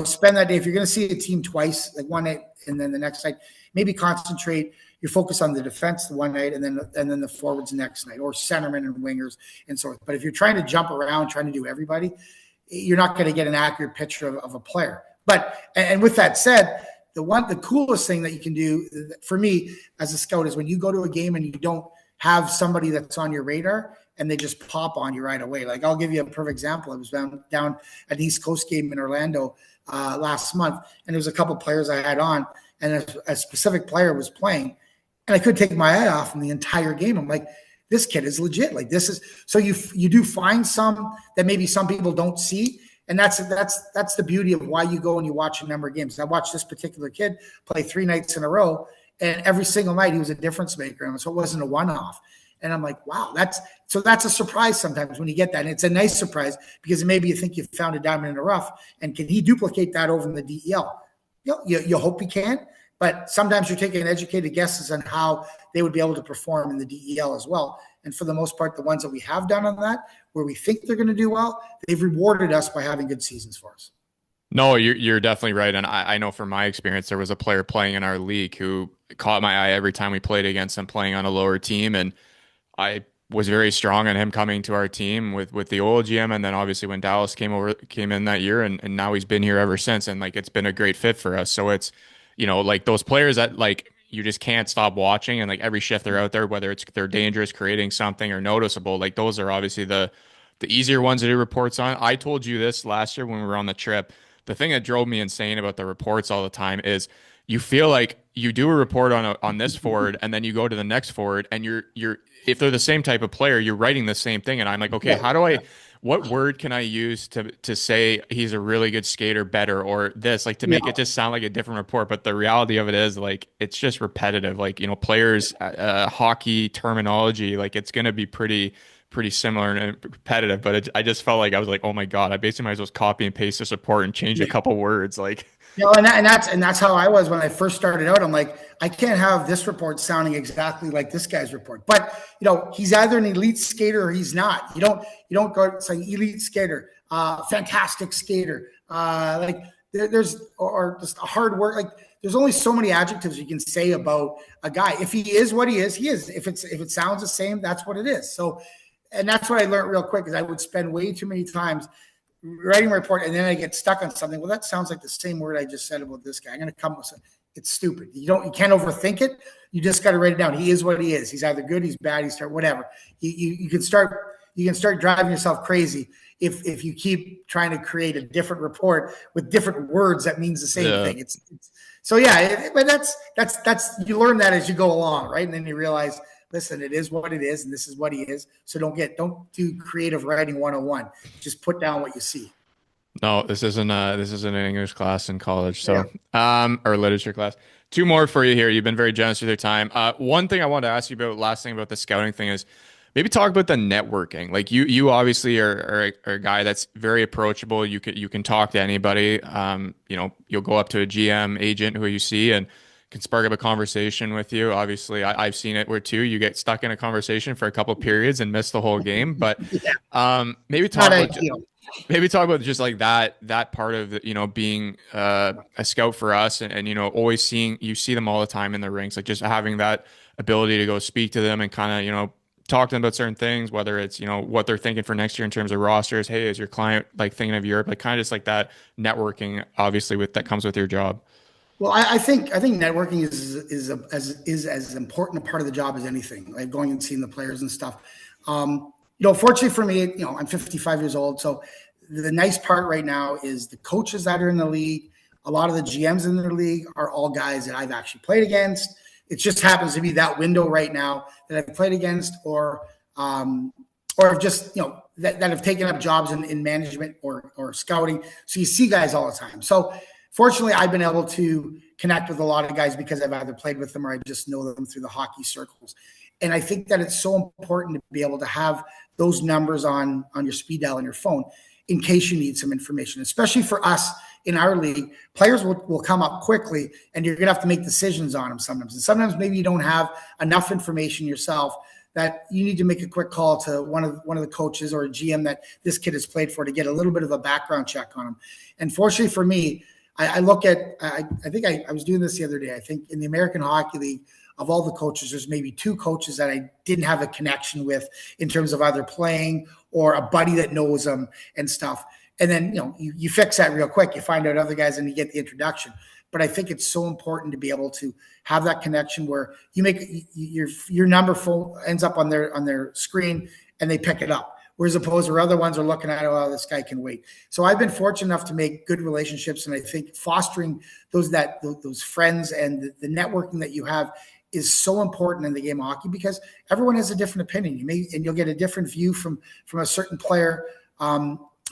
Spend that day. If you're going to see a team twice, like one night and then the next night, maybe concentrate. You focus on the defense the one night, and then the forwards the next night, or centermen and wingers and so forth. But if you're trying to jump around, trying to do everybody, you're not going to get an accurate picture of a player. But and with that said, the coolest thing that you can do for me as a scout is when you go to a game and you don't have somebody that's on your radar and they just pop on you right away. Like, I'll give you a perfect example. I was down at the East Coast game in Orlando last month, and there was a couple players I had on, and a specific player was playing, and I couldn't take my eye off him the entire game. I'm like, this kid is legit. Like, this is so you do find some that maybe some people don't see. And that's the beauty of why you go and you watch a number of games. I watched this particular kid play 3 nights in a row, and every single night he was a difference maker. And so it wasn't a one-off. And I'm like, wow, that's a surprise sometimes when you get that. And it's a nice surprise because maybe you think you found a diamond in the rough. And can he duplicate that over in the DEL? You hope he can. But sometimes you're taking educated guesses on how they would be able to perform in the DEL as well. And for the most part, the ones that we have done on that, where we think they're going to do well, they've rewarded us by having good seasons for us. No, you're definitely right. And I know from my experience, there was a player playing in our league who caught my eye every time we played against him playing on a lower team. And I was very strong on him coming to our team with the old GM. And then obviously when Dallas came in that year, and now he's been here ever since. And like, it's been a great fit for us. So it's, like those players that like you just can't stop watching, and like every shift they're out there, whether it's they're dangerous, creating something or noticeable, like those are obviously the easier ones to do reports on. I told you this last year when we were on the trip. The thing that drove me insane about the reports all the time is you feel like you do a report on this forward, and then you go to the next forward, and you're if they're the same type of player, you're writing the same thing. And I'm like, okay, what word can I use to say he's a really good skater better, or this, like, to make it just sound like a different report? But the reality of it is, like, it's just repetitive. Like, players, hockey terminology, like, it's going to be pretty similar and repetitive. But I just felt like I was like, oh my God, I basically might as well copy and paste this report and change a couple words. Like, and that's how I was when I first started out. I'm like, I can't have this report sounding exactly like this guy's report. But he's either an elite skater or he's not. You don't go say elite skater, fantastic skater, there's just a hard work. Like, there's only so many adjectives you can say about a guy. If he is what he is, he is. If it sounds the same, that's what it is. So, and that's what I learned real quick, is I would spend way too many times writing a report, and then I get stuck on something. Well, that sounds like the same word I just said about this guy. I'm going to come with something. It's stupid. You can't overthink it. You just got to write it down. He is what he is. He's either good, he's bad, he's whatever. You can start driving yourself crazy if you keep trying to create a different report with different words that means the same thing. But that's you learn that as you go along, right? And then you realize, listen, it is what it is, and this is what he is. So don't do creative writing 101. Just put down what you see. No, this isn't an English class in college, so or literature class. 2 more for you here. You've been very generous with your time. One thing I wanted to ask you about, last thing about the scouting thing, is maybe talk about the networking. Like, you obviously are a guy that's very approachable. You can talk to anybody. You'll go up to a GM agent who you see and can spark up a conversation with you. Obviously, I've seen it where too you get stuck in a conversation for a couple periods and miss the whole game. But maybe talk about just like that part of being a scout for us, and always see them all the time in the rinks, like just having that ability to go speak to them and kind of talk to them about certain things, whether it's what they're thinking for next year in terms of rosters. Hey, is your client like thinking of Europe? Like, kind of just like that networking, obviously, that comes with your job. Well, I think networking is as important a part of the job as anything, like going and seeing the players and stuff. Fortunately for me, I'm 55 years old. So the nice part right now is the coaches that are in the league, a lot of the GMs in the league are all guys that I've actually played against. It just happens to be that window right now that I've played against, or just, that have taken up jobs in management or scouting. So you see guys all the time. So fortunately, I've been able to connect with a lot of guys because I've either played with them or I just know them through the hockey circles. And I think that it's so important to be able to have those numbers on your speed dial on your phone in case you need some information, especially for us in our league. Players will come up quickly, and you're going to have to make decisions on them sometimes. And sometimes maybe you don't have enough information yourself that you need to make a quick call to one of the coaches or a GM that this kid has played for to get a little bit of a background check on him. And fortunately for me, I look at I think I was doing this the other day. I think in the American Hockey League, of all the coaches, there's maybe two coaches that I didn't have a connection with in terms of either playing or a buddy that knows them and stuff. And then, you fix that real quick. You find out other guys and you get the introduction. But I think it's so important to be able to have that connection where you make your number full ends up on their screen and they pick it up. Whereas opposed to other ones are looking at, oh, this guy can wait. So I've been fortunate enough to make good relationships, and I think fostering those friends and the networking that you have is so important in the game of hockey because everyone has a different opinion. And you'll get a different view from a certain player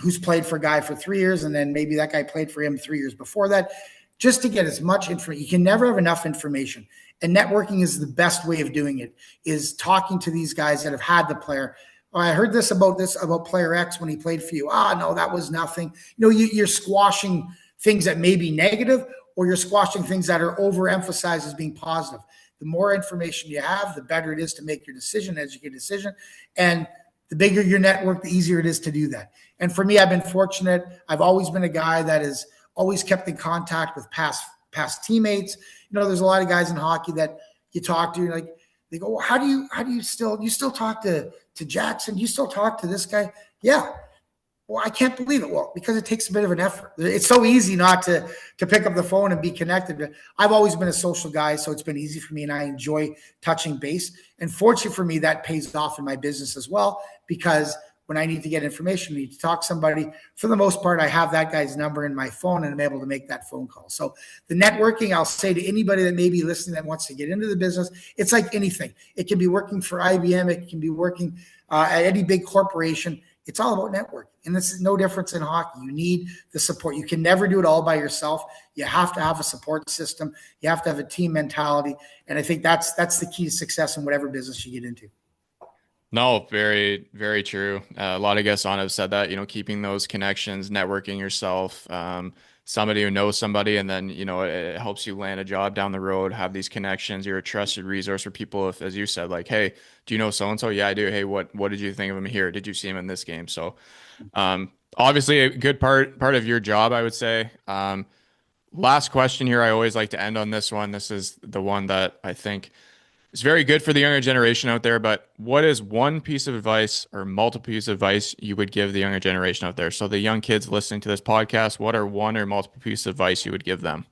who's played for a guy for 3 years, and then maybe that guy played for him 3 years before that. Just to get as much information, you can never have enough information. And networking is the best way of doing it, is talking to these guys that have had the player. Oh, I heard this about player X when he played for you. No, that was nothing. You're squashing things that may be negative, or you're squashing things that are overemphasized as being positive. The more information you have, the better it is to make your decision, educated decision. And the bigger your network, the easier it is to do that. And for me, I've been fortunate. I've always been a guy that has always kept in contact with past teammates. There's a lot of guys in hockey that you talk to, like, they go, well, how do you still talk to Jackson? You still talk to this guy? Yeah. Well, I can't believe it. Well, because it takes a bit of an effort. It's so easy not to pick up the phone and be connected. I've always been a social guy, so it's been easy for me, and I enjoy touching base. And fortunately for me, that pays off in my business as well, because when I need to get information, I need to talk to somebody, for the most part, I have that guy's number in my phone and I'm able to make that phone call. So the networking, I'll say to anybody that may be listening that wants to get into the business, it's like anything. It can be working for IBM. It can be working at any big corporation. It's all about networking. And this is no difference in hockey. You need the support. You can never do it all by yourself. You have to have a support system. You have to have a team mentality. And I think that's the key to success in whatever business you get into. No, very, very true. A lot of guests on have said that, keeping those connections, networking yourself, somebody who knows somebody, and then, it helps you land a job down the road, have these connections. You're a trusted resource for people. If, as you said, like, hey, do you know so-and-so? Yeah, I do. Hey, what did you think of him here? Did you see him in this game? So, obviously a good part of your job, I would say. Last question here. I always like to end on this one. This is the one that I think it's very good for the younger generation out there, but what is one piece of advice or multiple pieces of advice you would give the younger generation out there? So the young kids listening to this podcast, what are one or multiple pieces of advice you would give them?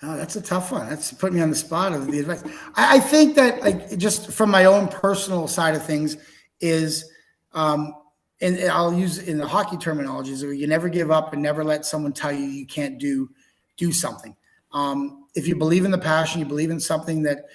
Oh, that's a tough one. That's put me on the spot of the advice. I think that, like, just from my own personal side of things is, and I'll use in the hockey terminology, is where you never give up and never let someone tell you you can't do something. If you believe in the passion, you believe in something that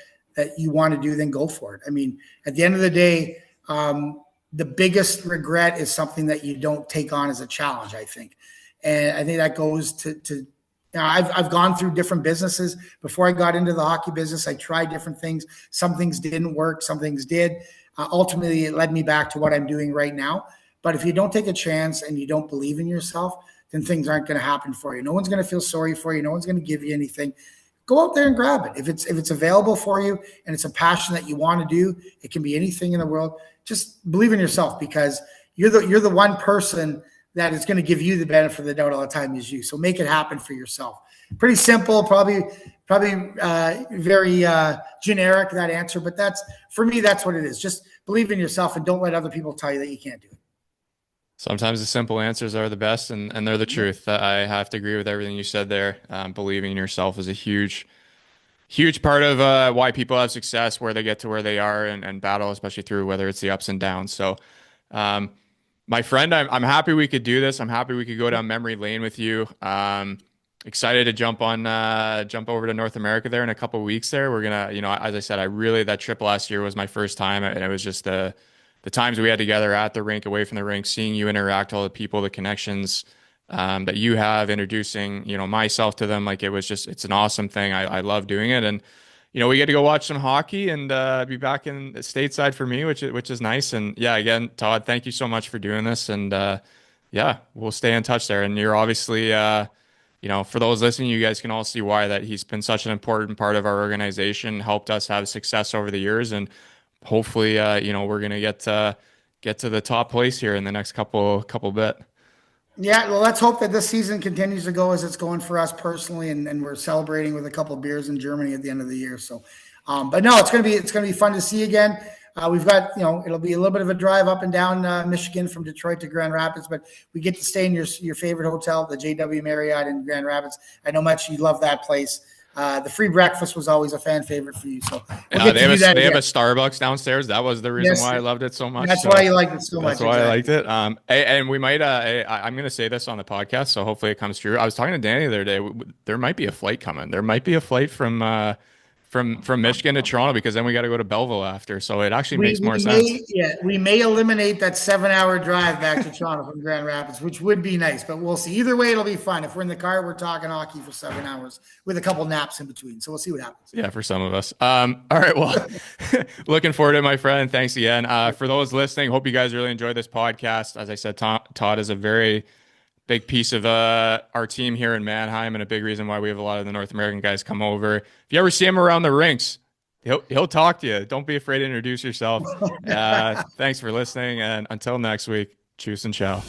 you want to do, then go for it. I mean, at the end of the day, the biggest regret is something that you don't take on as a challenge, I think. And I think that goes to now, I've gone through different businesses. Before I got into the hockey business, I tried different things. Some things didn't work. Some things did. Ultimately, it led me back to what I'm doing right now. But if you don't take a chance and you don't believe in yourself, then things aren't going to happen for you. No one's going to feel sorry for you. No one's going to give you anything. Go out there and grab it. If it's available for you and it's a passion that you want to do, it can be anything in the world. Just believe in yourself, because you're the one person that is going to give you the benefit of the doubt all the time is you. So make it happen for yourself. Pretty simple, probably very generic, that answer, but for me, that's what it is. Just believe in yourself and don't let other people tell you that you can't do it. Sometimes the simple answers are the best, and they're the truth. I have to agree with everything you said there. Believing in yourself is a huge part of why people have success, where they get to where they are, and battle, especially through whether it's the ups and downs. So, my friend, I'm happy we could do this. I'm happy we could go down memory lane with you. Excited to jump over to North America there in a couple of weeks there. We're gonna, as I said, that trip last year was my first time, and it was just the times we had together at the rink, away from the rink, seeing you interact, all the people, the connections that you have, introducing, myself to them. Like, it's an awesome thing. I love doing it. And, we get to go watch some hockey and be back in the stateside for me, which is nice. And yeah, again, Todd, thank you so much for doing this. And yeah, we'll stay in touch there. And you're obviously, for those listening, you guys can all see why that he's been such an important part of our organization, helped us have success over the years. And hopefully, we're gonna get to the top place here in the next couple bit. Yeah, well, let's hope that this season continues to go as it's going for us personally, and we're celebrating with a couple of beers in Germany at the end of the year. So, but no, it's gonna be fun to see again. We've got it'll be a little bit of a drive up and down Michigan from Detroit to Grand Rapids, but we get to stay in your favorite hotel, the JW Marriott in Grand Rapids. I know much you love that place. The free breakfast was always a fan favorite for you, so we'll get They to have do that they have again. a Starbucks downstairs. That was the reason Yes, why I loved it so much. that's why So you liked it so that's much. why I Exactly. liked it. And we might. I'm going to say this on the podcast, so hopefully it comes true. I was talking to Danny the other day. There might be a flight coming. There might be a flight from Michigan to Toronto because then we got to go to Belleville after. So it actually We, makes more we sense. may yeah we may eliminate that 7 hour drive back to Toronto from Grand Rapids, which would be nice, but we'll see. Either way, it'll be fun. If we're in the car, we're talking hockey for 7 hours with a couple naps in between. So we'll see what happens. Yeah, for some of us. All right. Well, looking forward to it, my friend. Thanks again. For those listening, hope you guys really enjoyed this podcast. As I said, Todd is a very big piece of our team here in Mannheim and a big reason why we have a lot of the North American guys come over. If you ever see him around the rinks, he'll talk to you. Don't be afraid to introduce yourself. Thanks for listening, and until next week, choose and ciao.